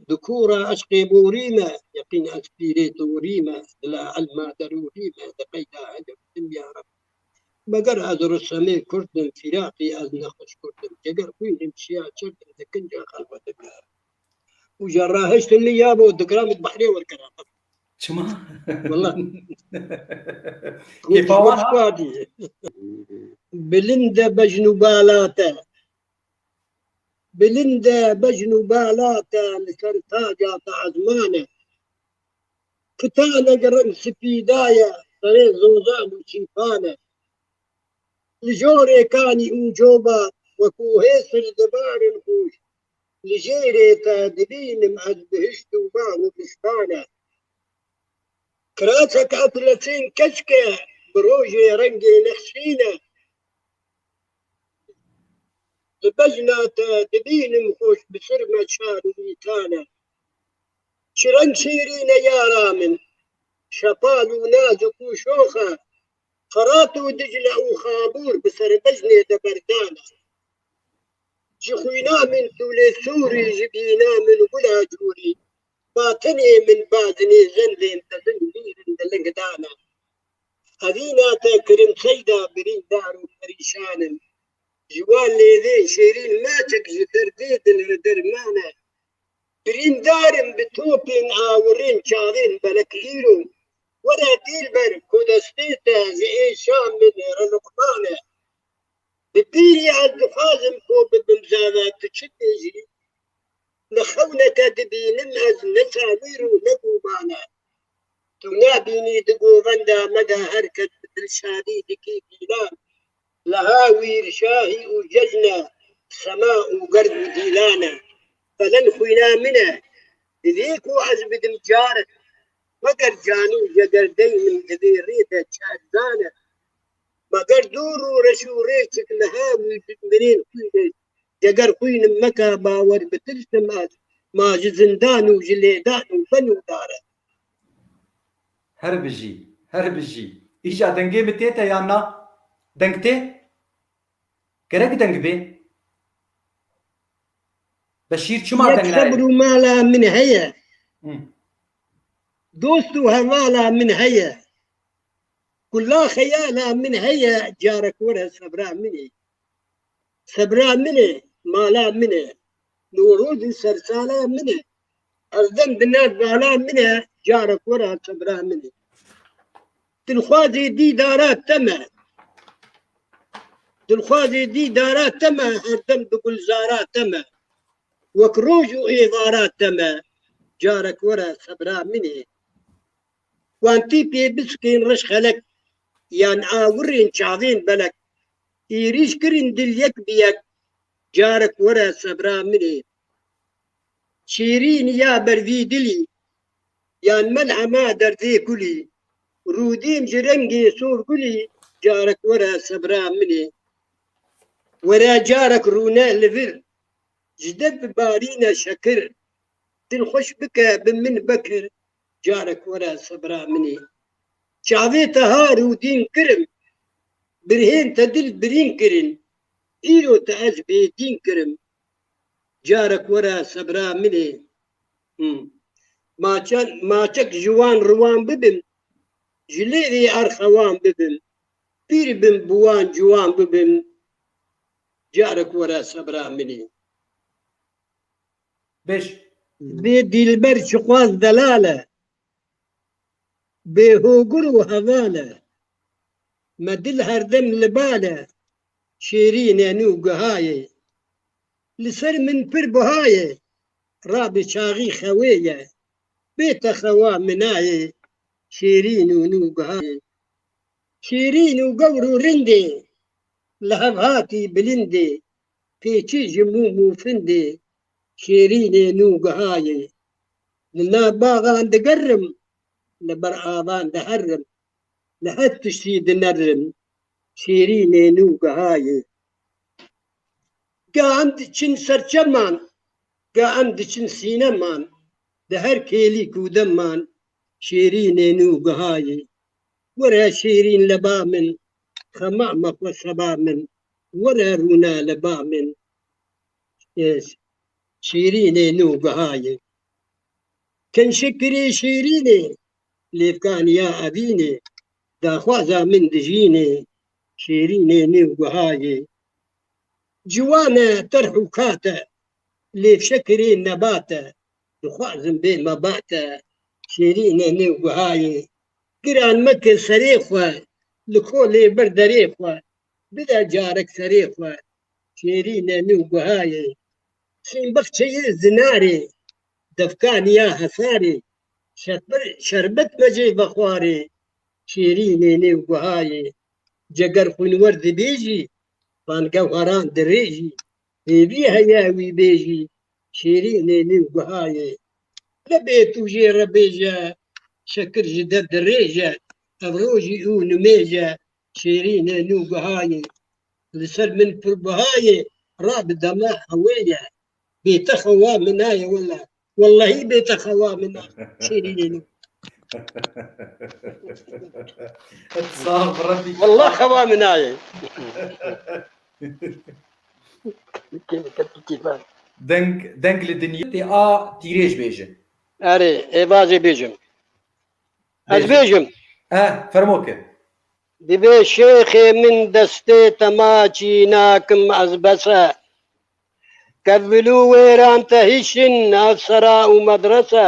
S2: دكورة أشقي بوريما يقين أسبيري توريما لا علما دروريما دقيدا عجب يا رب مقر أزر السمي كردن فراقي أز نخش كردن جقر كوين امشيا شردن دكنجا خلوة دقار وجراهشت اللي يابو دقرام البحرية والكرام
S1: چما
S2: والله
S1: كيفاوان ها
S2: وادي بلندا بجنوبالاتا بلندا بجنوبالاتا لسرتاجا تعزمانه كتانا قرن سبيدايا طريق زوزان وشيفانه لجوري كاني وجوبا وكوهيس الدبار الخوش لجيري تادبين معزبهشت وبان وبستانه كراسك أطلسين كشكة بروجي رنجي نحشينه لبجنا تادبين مخوش بسر مشار ويتانه شرن شيرين يا رامن شطال ونازك وشوخه فرات ودجلة وخابور بسر بجنة دبردانة جخوينا من ثولي سوري جبينا من ولا جوري باطني من بازني زنلين تزنبير دلنقدانا هذينا تكرم سيدا برين دارو فريشانا جوال ليذين شيرين ماتك جدرديد الردرمانة برين دارم بتوبين آورين شاذين بلكيرو ولا ديلبر كودستيتا زي شام من رلقمانة ببيري عالدفازم كوب بمزانات تشتيجي لخونة تدبين الناس نساوير ونقوبانا تنابيني دقو غندا مدى هركة بالشادي دكي بيلان لهاوير شاهي وجزنا سماء وقرد ديلانا فلن خوينا منه ذيكو عزب دمجارة مقر جانو جدر دين كذي ريدة شادانة مقر دورو رشو ريشك لهاوي منين خوينة جقر خوين مكا باور بتلتمات ما جزندان وجليدان وبنو دارة
S1: هربجي إيجا دنگي بتيتا يانا دنگتي كرك دنگ بي بشير چما دنگ
S2: يكسبروا مالا من هيا دوستو هوالا من هيا كلها خيالها من هيا جارك ورا صبرا مني مالا مني نورود سرسالا مني أردن بنات بالا مني جارك ورا صبرا مني دلخوازي دي دارات تما أردن بقول زارات تما وكروج وإغارات تما جارك ورا صبرا مني وانتي بي بسكين رش خلق يان آورين شاذين بلك إيريش كرين دليك بيك جارك ورا صبرا مني شيرين يا بردي دلي يان ملعما دردي كلي رودين جرنجي سور كلي جارك ورا صبرا مني ورا جارك رونا لفر جدب بارينا شكر تنخش بك بمن بكر جارك ورا صبرا مني شعبي تهار ودين كرم برهين تدل برين كرن إيرو تأز بيدين كرم جارك ورا صبرا مني ما تك جوان روان ببن جلێری ئەرخەوان ببن پیر بن بوان جوان ببن جارێک وەرە سەبرا منی
S1: بێژ
S2: بێ دیلبەر چ خواست دەلالە بێ هۆگر و هەڤالە مە دل هەردەم لە بالە شێرینە و گەهایە لەسەر من پر بەهایە ڕابێ چاغی خەوەیە بێتە خەوا منایە شێرین و نوگەهایە شێرین و گەور و ڕندێ لە هەڤهاتی بلندێ پێچی ژموم و فندێ شێرینێ نوگەهایە لە ناو باغان دەگەڕم لەبەر ئاوان دەهەرم لە هەر تشتی دنەرم شێرینێ نوگەهایە گا ئەم دچن سەرچەمان گا ئەم دچن سینەمان دە هەر کێلی کودەممان شێرینێ نوگەهایە وەرە شێرین لە با من خەمە مەخۆ سەبا من وەرە ڕوونا لە با من شێرینێ نوگەهایە کەنشکرێ شێرینێ لێفکانیا ئەبینێ داخوازا من دژینێ شێرینێ نوگەهایە جوانە تەرح و کاتە لێفشەکرێ نەباتە دخوازم بێ مەباتە شێرینێ نوگەهایە گران مەکە سەرێ خوە لە کۆلێ بەر دەرێ خوە بدە جارێک سەرێ خوە شێرینە نوگەهایە سینبەخچەیە زنارێ دەفکانیا هەسارێ شەربەت مەجێ بەخوارێ شێرینێ نێوگەهایە جەگەر خوێنوەر دەبێژی بانگە هەران دەڕێژی بێبی هەیاوی بێژی شێرینێ نێوگەهایە لە بێت و ژێرە بێژە شەکر ji دەر دەڕێژە ئەڤڕۆژی ئەو نمێژە شێرینە نوگەهایە لەسەر من پڕبەهایە ڕابدەمە هەوەیە بێتە خەوا منایە وەلا واللهی بێتە خەوا منە شێرینێ نو
S1: اتصال ردي
S2: والله خەوا منایە
S1: دنگ لدنيا تي تيريج بيجن
S2: ئەرێ ئێوازێ بێژم ئەس بێژم
S1: فرموك
S2: دەبێ شێخێ من دەستێ تەماچی ناکم ئەس بەسە کەڤلو وێرانتە هیچن ئەفسەرا و مەدرەسە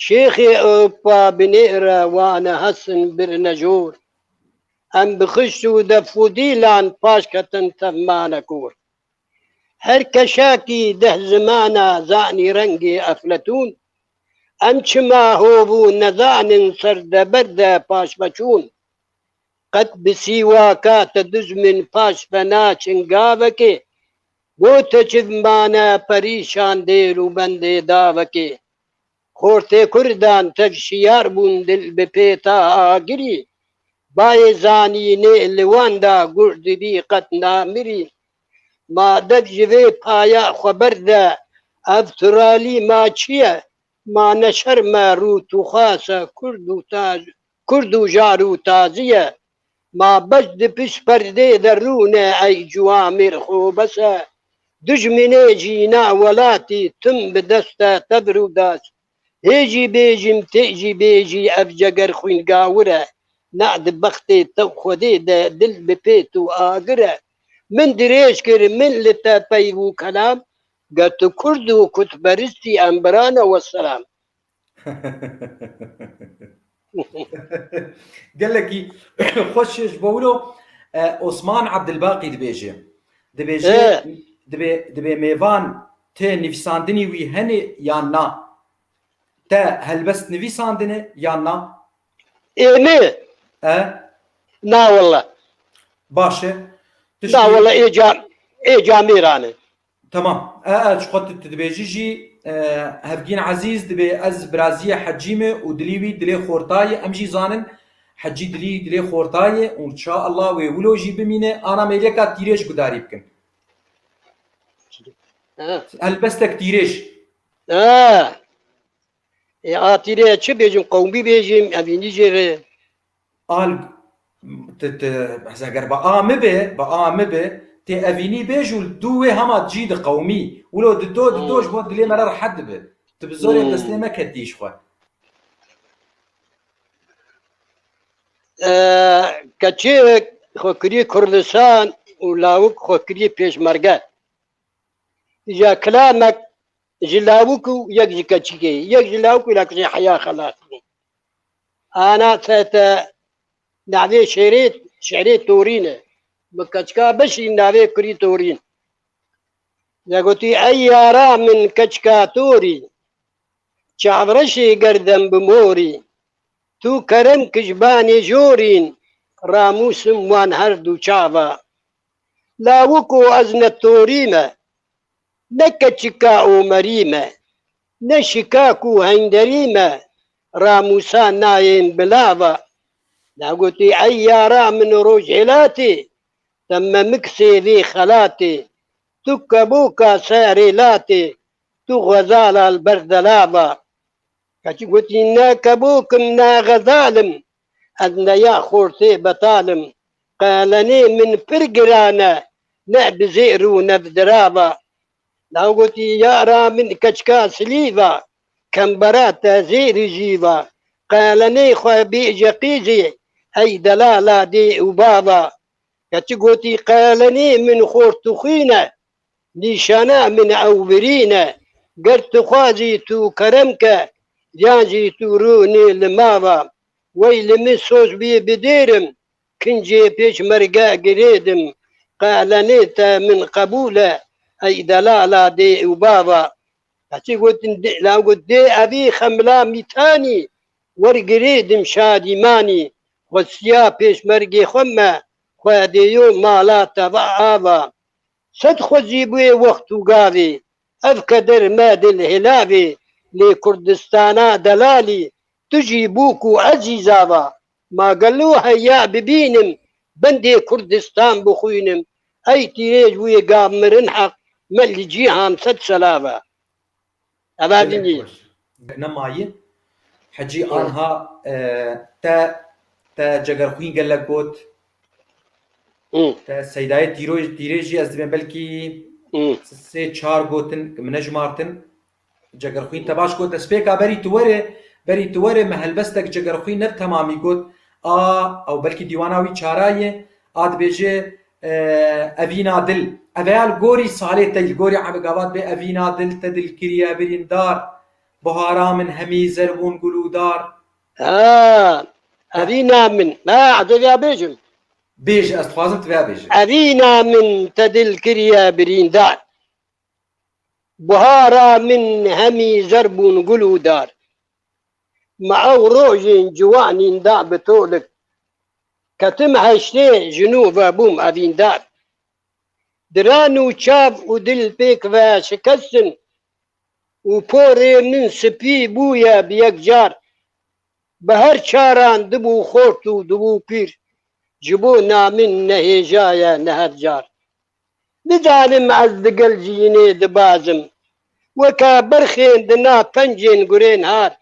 S2: شێخێ ئۆپا بنێرە وانە هەسن برنە ژوور ئەم بخشت و دەفودیلان پاشکەتن تەفمانە کوور هەر کەشاکی دەه زمانە زانی ڕەنگێ ئەفلەتون ئەم چما هۆبوو نەزانن سەردەبەردە پاش بەچوون قەت بسیوا کاتە دژمن پاش فەنا چنگاوەکێ بۆتە چڤمانە پەریشان دێر و بەندێ داوەکێ خۆرتێ کوردان تەفشیار بوون دل بپێ تا ئاگری باێ زانینێ لەواندا گوردبی قەت نامری مادەت ژێ پایا خۆبەردە ئەف تورالی ماچیە مانە شەرمە ڕوت و خاسە کورد و ژار و تازیە ما بەش دپش پەردێ دەڕوونە ئەی جوامێر خۆ بەسە دژمنێ ژینا وەلاتی تم بدەستە تەبر و داس هێژی بێژیم تێژی بێژی ئەف جەگەر خوێنگاورە نەعد بەختێ تەو خودێدە دل بپێت و ئاگرە من درێژ کرد من لە تەپەی و کەلام گەت کورد و کوتبەرستی ئەمبرانە وەسەلام
S1: قال لك خوشش بقوله عثمان عبد الباقي دبيجي دبي ميفان تي نفساندني وي هني يانا تا هل بس نفساندني يانا
S2: إيه نا والله
S1: باشه
S2: لا والله إيه جاميرانه
S1: تمام شو قلت تدبيجي هفجين عزيز دبي از برازية حجيمة ودليوي دلي خورتاي امجي زانن حجي دلي خورتاي وان شاء الله ويولو جي بمينه انا ميليكا تيريش قداري بكن هل بستك تيريش
S2: تيريش چه بيجم قومي بيجم ابيني جيري
S1: قال اگر بآمبه تي افيني بيجو دوي هما تجيد قومي ولو دوش بود دلي مرار حد به تبزوري دستي ما كديش خو
S2: کەچێک خۆکری کوردستان و لاوک خۆکری پێشمەرگە جا کلامك جلاوك يك كتشكي يك جلاوك ولا كشي حياة خلاص أنا نعرف شعريت تورينه بكتشكا بشي نعرف كري تورين يا قلتي أي را من كتشكا توري شعبرشي قردم بموري تو كرم كجباني جورين راموسم وان هردو شعبا لاوكو أزنة توريمه نكتشكا ومريمة نشكاكو هندريمة راموسا نايم بلافا نقولتي عيارا من رجلاتي تم مكسي ذي خلاتي تكبوكا ساريلاتي تغزال البردلافا قلتي ناكبوكم نا غزالم أدنا يا خورتي بطالم قالني من فرقرانا نعب زئرو نبدرابا لو قلت يا من كشكا سليفا كمبرات زير جيفا قالني خوابي جقيزي هي دلالة دي وبابا كتقولتي قالني من خورتخينة نيشانا من أوبرينا قلت خوازي تو كرمك جانجي توروني لمابا ويل من صوص بي بديرم كنجي بيش مرقا قريدم قالني من قبوله أي دلالة دي وبابا أتي قلت لا قلت دي أبي خملا ميتاني ورقريد مشادي ماني والسيا بيش مرقي خمة خوادي يوم ما لا تضعابا صد خزيبوي وقت وقاضي أفكدر ماد الهلابي لكردستانا دلالي تجيبوكو عزيزابا ما قالوها يا ببينم بندي كردستان بخوينم أي تيريج ويقام مرنحق ملي جيهان صد سلابة أبادني
S1: نمايي حجي آنها تا جگرخوين قال لك قوت تا سيداية تيريجي أزدبين بلكي سي چار قوتن منجمارتن جگرخوين تباش قوت اسبيكا بري توره محل بستك جگرخوين نب تمامي قوت أو بلكي ديواناوي چارائي آد بيجي أفينا دل أفعال غوري صالح تل غوري عبقابات بأفينا دل تدل كريا برين دار بهارا من همي زربون قلودار
S2: أفينا من ما عدو يا بيجم
S1: بيج أستخوازم تبع بيج
S2: أفينا من تدل كريا برين دار بهارا من همي زربون قلودار مع روج جواني دا بتولك كتم هشتي جنوب بوم أفين دار درانو چاف و دل بيك و شكسن و پوري من سپي بويا بيك جار بهر چاران دبو خورتو دبو پير جبو نامن نهيجايا نهر جار نزالم از دقل جيني دبازم وكا برخين دنا پنجين قرين هار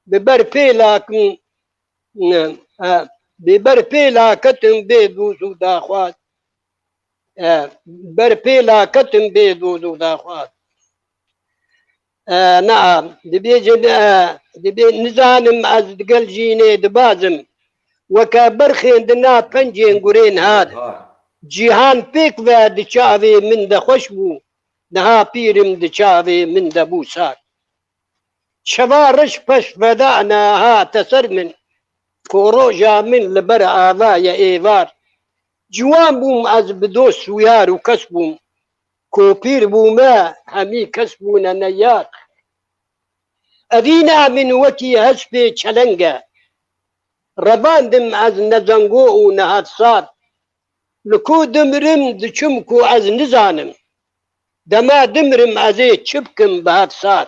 S2: ببر پيلاكم ببر پيلا كتم بيدوزو داخوات بر پيلا كتم بيدوزو داخوات نعم دبي نزانم از دقل جيني دبازم وكا برخين دنا پنجين قرين هاد جيهان بيك و دچاوي من دا خوشبو نها پيرم دچاوي من دا بوسار شوارش پش ودعنا ها تسر من كوروجا من لبر آذايا ايوار جوان بوم از بدوس ويار وكسبوم كوبير بوما همي كسبونا نياق أذينا من وكي هسبي چلنگا رباندم از نزنگو و نهاد صار لكو دمرم دچمكو از نزانم دما دمرم ازي چبكم بهاد صار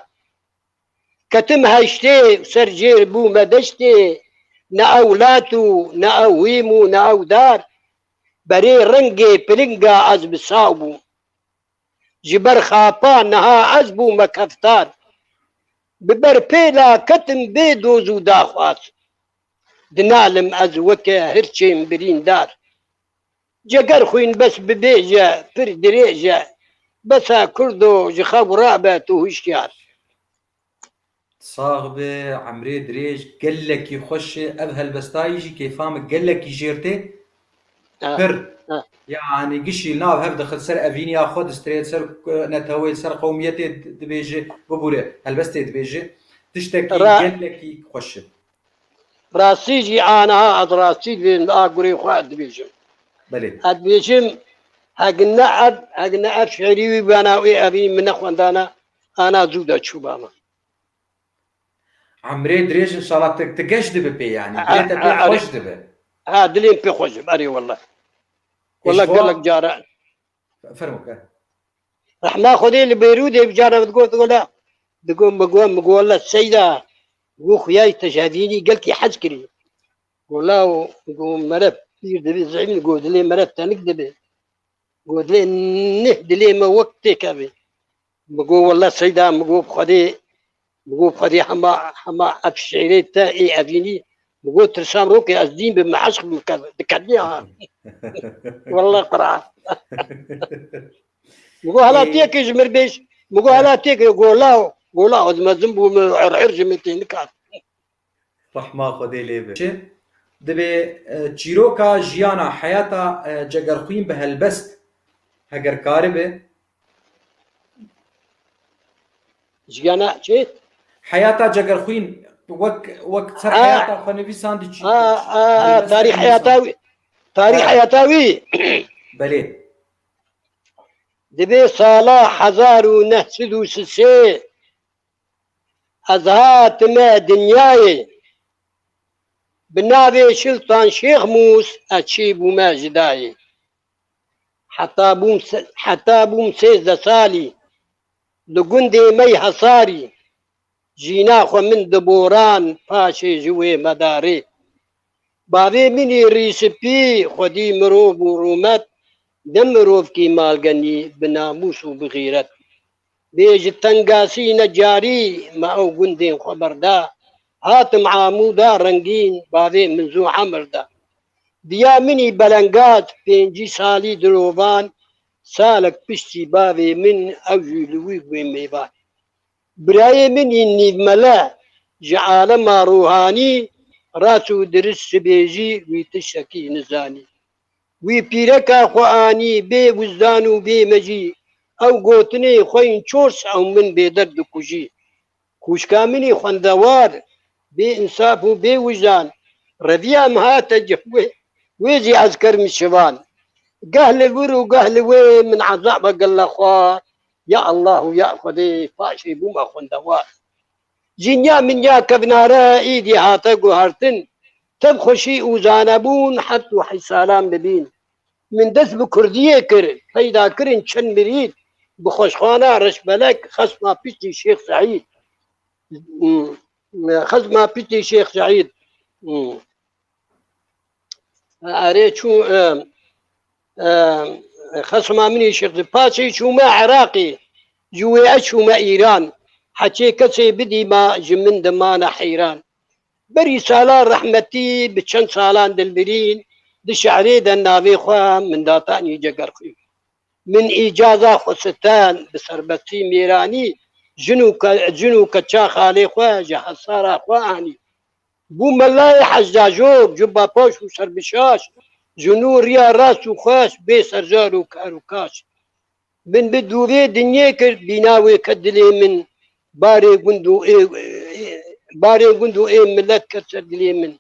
S2: كتم هشتي سرجير بوما دشتي نا أولاتو نا أويمو نا أودار بري رنگي پلنگا از بساوبو جبر خاپا نها عزبو مكفتار ببر پيلا كتم بيدوزو داخواس دنالم از وكا هرچين برين دار جگر خوين بس ببيجا پر دريجا بسا كردو جخاب رابا تو هشيار
S1: صاغبة عمري دريج قال لك يخش أب هالبستايجي كيفام قال لك يجيرتي بر يعني قشي ناو هف دخل سر أفينيا خود ستريت سر نتهوي سر قوميتي دبيجي ببوري هالبستي دبيجي تشتكي قال لك يخش
S2: راسيجي أنا هاد راسي بين أقولي خواد بيجم
S1: بلي
S2: هاد بيجم هقنعد شعري وبناوي أبي من أخوان أنا زودة شوبانا
S1: عمري دريج إن شاء الله تقش دبي يعني بيتا بي خوش دبي
S2: دلين في خوش أري والله قال لك جارة
S1: فرمك
S2: راح ناخذ اللي بيرودي بجارة تقول لا بقول له السيدة قو خياي تشافيني قالك حسكري قول له قول مرف يردبي زعيم قول لي مرف تانك دبي قول لي نهد لي ما وقتك أبي بقول والله السيدة بقول خدي حما أبشعري تاعي أبيني بقول ترسام روكي أزدين بمحشق بكديها والله قرعة بقول هلا تيك يجمر بيش بقول هلا تيك يقول لا قول ما زنبو من عرعرج متين كات
S1: رحمة خدي ليبه دبي تشيروكا جيانا حياتا جگرخوين بهالبست هگر كاربه
S2: جيانا شيء
S1: حياتا جگرخوين وقت سر حياتا خنبي ساندي
S2: تاريخ حياتاوي
S1: بلي
S2: دبي صلاح 1903 أزهات ما دنياي بنابي شلطان شيخ موس أتشيب وما جداي حتى بوم سيزة سالي لقندي مي حصاري جيناخو من دبوران فاشي جوي مداري بابي مني ريسبي خدي مروب ورومت دم مروب كي مالغني بناموس وبغيرت بيج التنقاسي نجاري ما او قندين خبردا هاتم عامودا رنگين بابي منزو عمردا ديا مني بلنقات بينجي سالي دروبان سالك بشتي بابي من اوجي لوي وميبان براي مني نيد ملا جعال ما روحاني راسو درس بيجي ويتشكي نزاني وي بيركا خواني بي وزدانو بي مجي او قوتني خوين چورس او من بيدرد كوجي كوش كامني خوندوار بي انصاف وبي وجدان ربيع مهات جفوه ويجي عسكر مشوان قهل الورو قهل وي من عذاب قال خوار يا الله يا خدي فاشي بوما خوندوار جنيا من يا كبنارا ايدي هاتقو هارتن تبخشي وزانبون حتى حسالام ببين من دس بكردية كر فايدا كرن شن مريد بخوشخانة رش بلك خصما بيتي شيخ سعيد خصما بيتي شيخ سعيد أريد شو خصما مني شيخ باسي شو ما عراقي جوي شو ما إيران حكي كسي بدي ما جمن دمانا حيران بري سالان رحمتي بچن سالان دلبرين دي شعري دنابي خواه من داتاني جگرخي من إجازة خستان بسربتي ميراني جنو كچا خالي خواه جحصارا خواني بو ملاي حجاجوب جبا پوش و سربشاش جنو ريا راس و خاش بي سرجار و كاروكاش من بدوغي دنيا كر بيناوي كدلي من باري قندو ملت كسر دلي من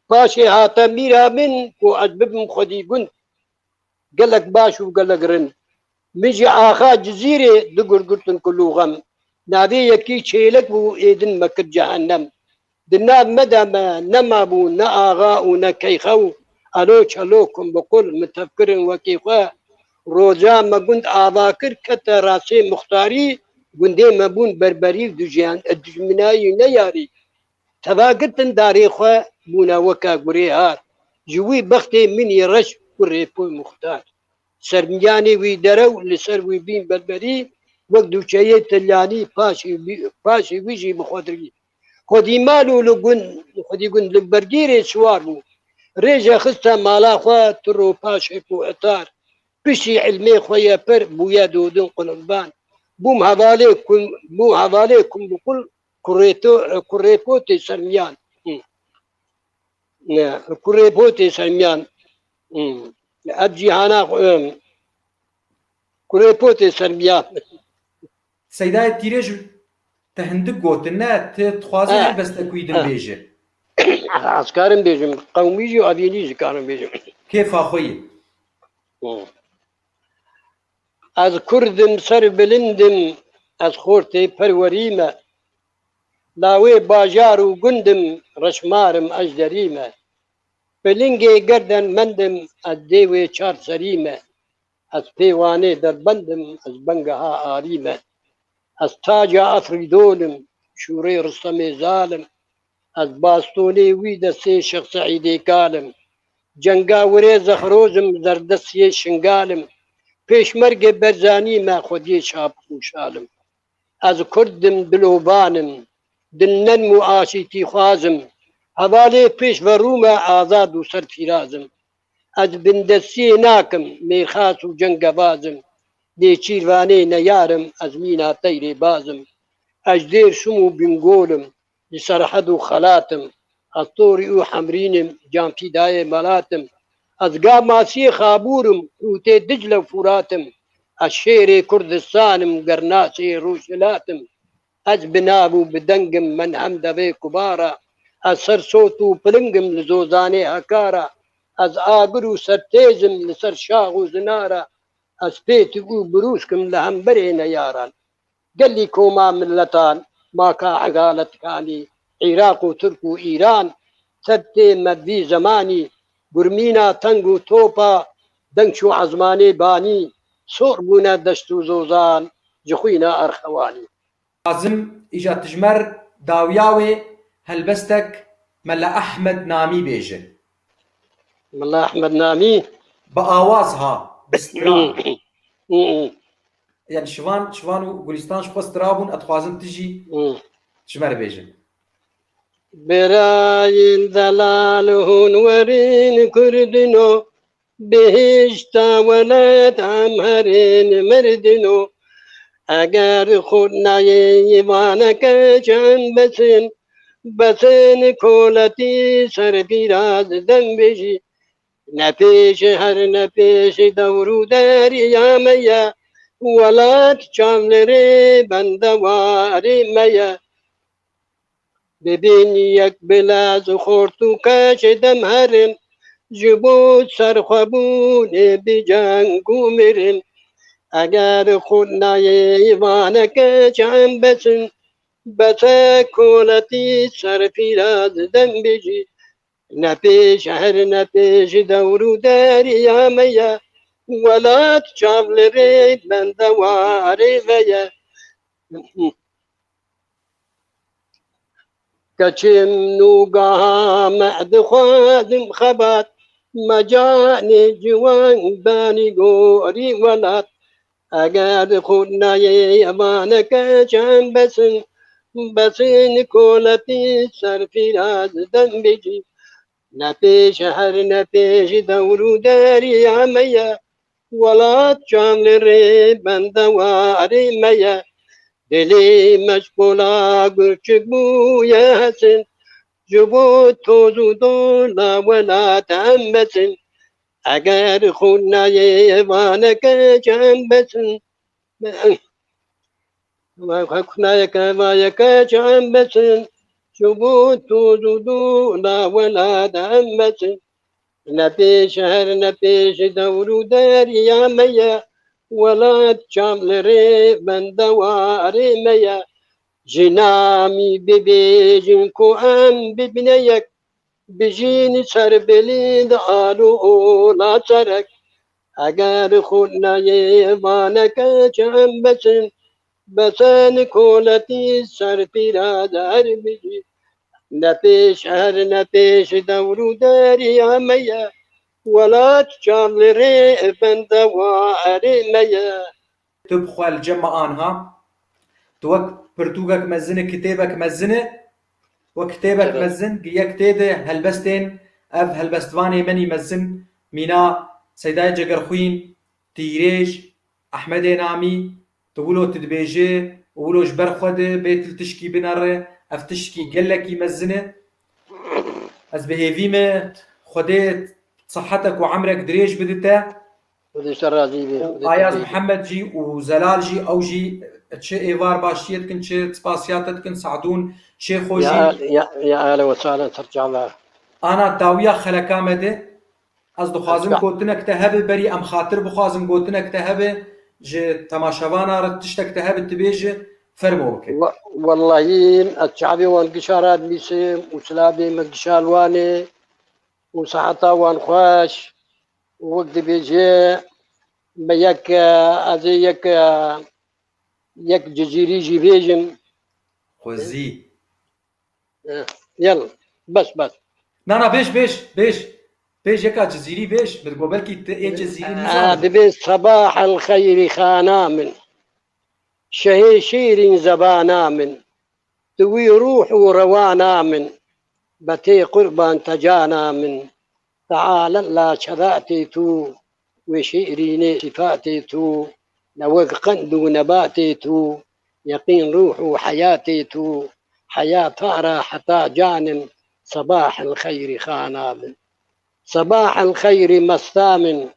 S2: پاشي هاتا ميرا من كو عجبهم خدي قند قالك باشو قالك رن مجي آخا جزيرة دقر قلتن كلو غم نابي يكي شيلك بو ايدن مكر جهنم دناب مدى ما نمابو نا آغاو نا كيخو ألو چلوكم بقول متفكر وكيخوا روزا ما قند آذاكر كتا راسي مختاري قندي ما بون بربري دجيان الدجمناي نياري تفاقتن داري خوا بونا وكا قريهار جوي بختي من يرش قريبو مختار سرمياني وي درو لسر وي بين بربري وقدو شيء تلاني باشي ويجي بخودري خودي مالو لقن خودي قن لبرجيري سوارو ريجا خستا مالا خوا ترو باشي بو اتار بشي علمي خويا بر بويا دودن قلبان بوم هەواڵێکم بکڵ کوڕێپۆتی سەرمیان کوڕێپۆتی سەرمیان ئەب جیهانا کوڕێپۆتی سەرمیان
S1: سەیدای تیرێژ تە هەندێک گوتن نە تخوازی هەلبەستە کویدن بێژە
S2: ئاسکارم بێژم قەومیژی و ئەڤێنیژی کارم بێژم
S1: کێفا خۆی
S2: ئەز کوردم سەر بلندم ئەز خۆرتێ پەروەریمە لاوێ باژار و گوندم ڕەشمارم ئەژدەریمە بلنگێ گەردەن مەندم ئەز دێوێ چار سەریمە ئەز پێوانێ دەربەندم ئەز بەنگەها ئاریمە ئەز تاجا ئەفریدۆنم شوورەی ڕستەمێ زالم ئەز باستۆنێ وی دەستێ شەخ سەعیدێ کالم جەنگاورێ زەخرۆزم زەردەستیێ شنگالم پێشمەرگێ بەرزانیمە خودیێ چاپ و شالم ئەز کوردم دلۆبانم دلنەنم و ئاشیتی خوازم هەواڵێ پێش بەڕوومە ئازاد و سەرفیرازم ئەز بندەستیێ ناکەم مێخاس و جەنگەبازم لێچیروانێ نەیارم ئەز مینا تەیرێ بازم ئەش دێر شم و بنگۆلم لسەرحەد و خەلاتم ئەز تۆری و حەمرینم جانفیدایە مەلاتم ئەز گا ماسیێ خابوورم کوتێ دجلە و فوراتم ئەز شێرێ کوردستانم گەرناسێ ڕوژلاتم ئەز بناو و بدەنگم من هەم دەبێ کوبارە ئەز سەر سۆت و پلنگم لە زۆزانێ هەکارە ئەز ئاگر و سەرتێزم لەسەر شاغ و زنارە ئەز پێت و بروسکم لە هەمبەرێ نەیاران گەلی کۆما ملەتان ماکا عەدالەتکانی عێراق و تورک و ئیران سەرتێ مەردی زەمانی گورمینا تەنگ و تۆپا دەنگ و عەزمانێ بانی سۆڕ بوونە دەشت و زۆزان جخوینە ئەرخەوانی
S1: حازم ئیجا تژمەر داویاوێ هەلبەستەک مەلا ئەحمەد نامی بێژە
S2: مەلا ئەحمەد نامی
S1: بە ئاواز ها بستران یعنی شوان و گولیستان خۆسترابوون ئەتخوازم تژی تژمەر بێژن
S2: بێرایین دەلال هونوەرین کوردنۆ بهێشتا وەلات هەم هەرێن مردنۆ ئەگەر خۆت نایە یێوانەکە چەند بەسن کۆلەتی سەرپیراز دەمبێژی نەپێش هەر نەپێشی دەور و دەریامەیە وەلات چاولێرێ بەندەوارێ مەیە ببینی یەک بلاز و خۆرت و کەشێ دەم هەرن ji bo serxwebûnê bêceng û mirin eger xwe nayê îvaneke çem besin bese koletî serpîraz dem bêjî nepêş her nepêşî dewr û deriya me ye welat çavlerê bende warê veye keçim nûgaha me dixwazim xebat مجانی جوان بانی گوری ولات اگر خود نایه امانک چند بسن کولتی سرفیراز دن بیجی نپیش هر نپیش دورو داری همه ولات چند ری بندواری میا دلی مشغولا گرچک بویه هسن جبو توزو دولا ولات هم بسن اگر خود نایه وانک چند بسن خنایک وایک چند بسن جبو توزو دولا ولات هم بسن نپیش هر نپیش دورو دریا میا ولات چاملری بندواری میا جنامی ببیجن کو ام ببینیک بجین سر بلید آلو اولا سرک اگر خود نایه وانک چم بسن کولتی سر پیراد هر بجی نپیش هر نپیش دورو دریا میا ولات چاملری بندواری میا
S1: تبخوا الجمع آنها توك برتوغك مزنه كتابك مزنه وكتابك مزن قيا كتابه هلبستين اف هلبستواني مني مزن مينا سيداي جگر خوين تيريج احمد نامي تقولو تدبيجي ولو جبر خود بيت التشكي بنره افتشكي قلك يمزنه از بهيفيمه خديت صحتك وعمرك دريج بدتا
S2: ودي شرازي بي
S1: آياز محمد جي وزلال جي او جي تشي ايوار باشيت كن تشي سباسياتت كن سعدون تشي خوجي
S2: يا اهلا وسهلا ترجع الله
S1: انا داويا خلكامده از دخوازم گوتنك تهب بري ام خاطر بخوازم گوتنك تهب جي تماشاوانا رتشتك تهب تبيج فرمو بك
S2: والله الشعبي وانقشارات بيسم وسلابي مقشال واني وصحتا وان خواش وقت بيجي بيك ازي يك جزيري جي بيجم
S1: خوزي
S2: يلا بس
S1: نا بيش يكا جزيري بيش بتقول بلكي ايه جزيري
S2: دبي صباح الخير خانا من شهي شير زبانا من توي روح وروانا من بتي قربان تجانا من تعال لا شذاتي تو وشئريني صفاتي تو نوق قند نباتي تو يقين روح وحياتي تو حياة راحة جان صباح الخير خانا من صباح الخير مسام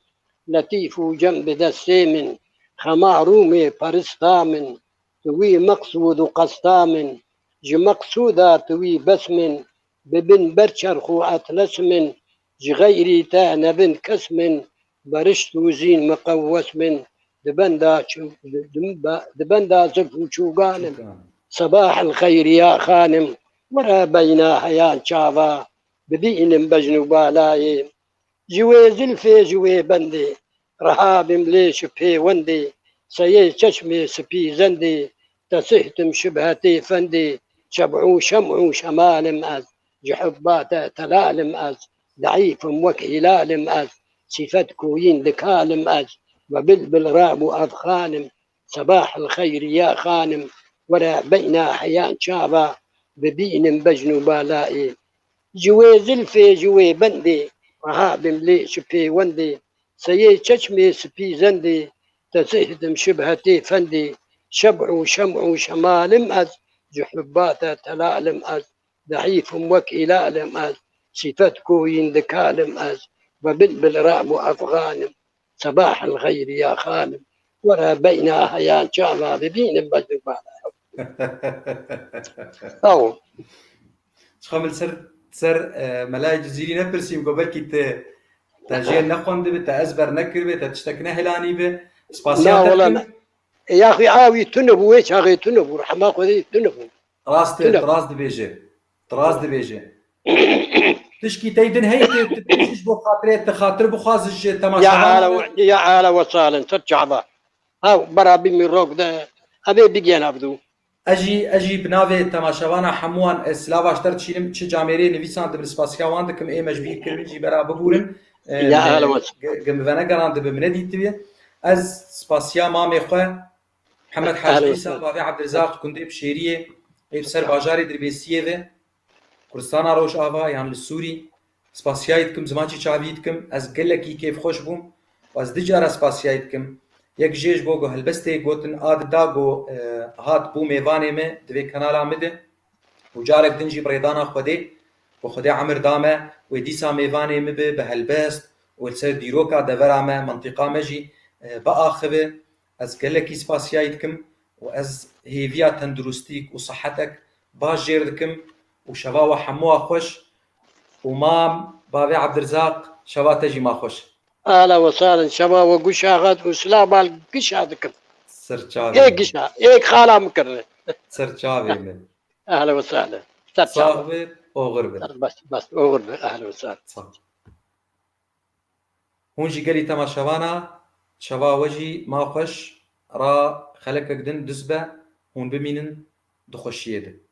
S2: لطيف جنب دسيم خمارومي فرستام توي مقصود قسطام مقصودا توي بسم ببن برشرخو أتلسم غيري تانا بن كسم برشت وزين مقوس من دبندا زفو شوغانم صباح الخير يا خانم ورا بينا حيان شافا بدين بجنو بالاي جوي زلفي جوي بندي رهاب مليش في وندي سيي چشمي سبي زندي تسهتم شبهتي فندي شبعو شمعو شمال مأز جحبات تلال مأز ضعيف وكهلال مأز صفات كوين دكال مأز وبلبل راب أضخانم صباح الخير يا خانم ولا بين حيان شابا ببين بجنو بالائي جوي زلفي جوي بندي رهاب مليش في وندي سيي چشمي سبي زندي تسهدم شبهتي فندي شبع شمع شمال مأز جحبات تلال مأز ضعيف وكإلال مأز صفات كوين دكال مأز وبلبل راب أفغان صباح الخير يا خانم ورا بين هيان شابا ببين بجنو أو
S1: شخمل سر ملاي جزيري نبرسيم قبل كي تجيل نخوند به تأزبر نكر به تشتكنا هلاني به سباسيات
S2: والله يا أخي عاوي تنبو ويش أخي تنبو رحمة خذي تنبو
S1: تراس دبيجي تشكي تيدن هي تشش بو خاطري تخاطر بو خازج تماشا
S2: يا عالة وصالا ترجع ذا هاو برابي من روك ده أبي بيجي أنا بدو
S1: اجي بناوي تماشاوانا حموان سلاواش تر تشيلم تش جاميري نويسان دبر سباسيا واندكم اي مجبي كرنجي برا ببورن
S2: يا هلا وسهلا
S1: جنبنا قراند بمندي تبي از سباسيا مامي خو محمد حاج عيسى بابي عبد الرزاق كندي بشيريه اي بسر باجاري دربيسيه كردستان روش آوا يعني السوري سباسيايتكم زمانشي شعبيتكم از قلكي كيف خوش بوم واز دجارة سباسيايتكم يك جيش بوغو هلبستي قوتن آد داغو هات بو ميواني me دوی کانالا مده و جارك دنجي بريدانا خودي و خودي عمر دامه و ديسا ميواني مبه بهلبست و السر ديروكا دورا me منطقة مجي بآخبه از قلكي سباسيايتكم و از هيفيا تندرستيك و صحتك باش جيردكم و شبا حموها خوش ومام بابي عبد الرزاق شبا تجي ما خوش
S2: اهلا وسهلا شبا وقشا غد وسلام على قشا ذكر
S1: سرچاوي
S2: ايه قشا ايه خاله مكرر
S1: سرچاوي من
S2: اهلا وسهلا
S1: صاغبت اوغربت
S2: بس اوغربت اهلا وسهلا
S1: هون جي قالي تما شبانا شبا وجي ما خوش را خلقك دن دزبه هون بمينن دخوشيده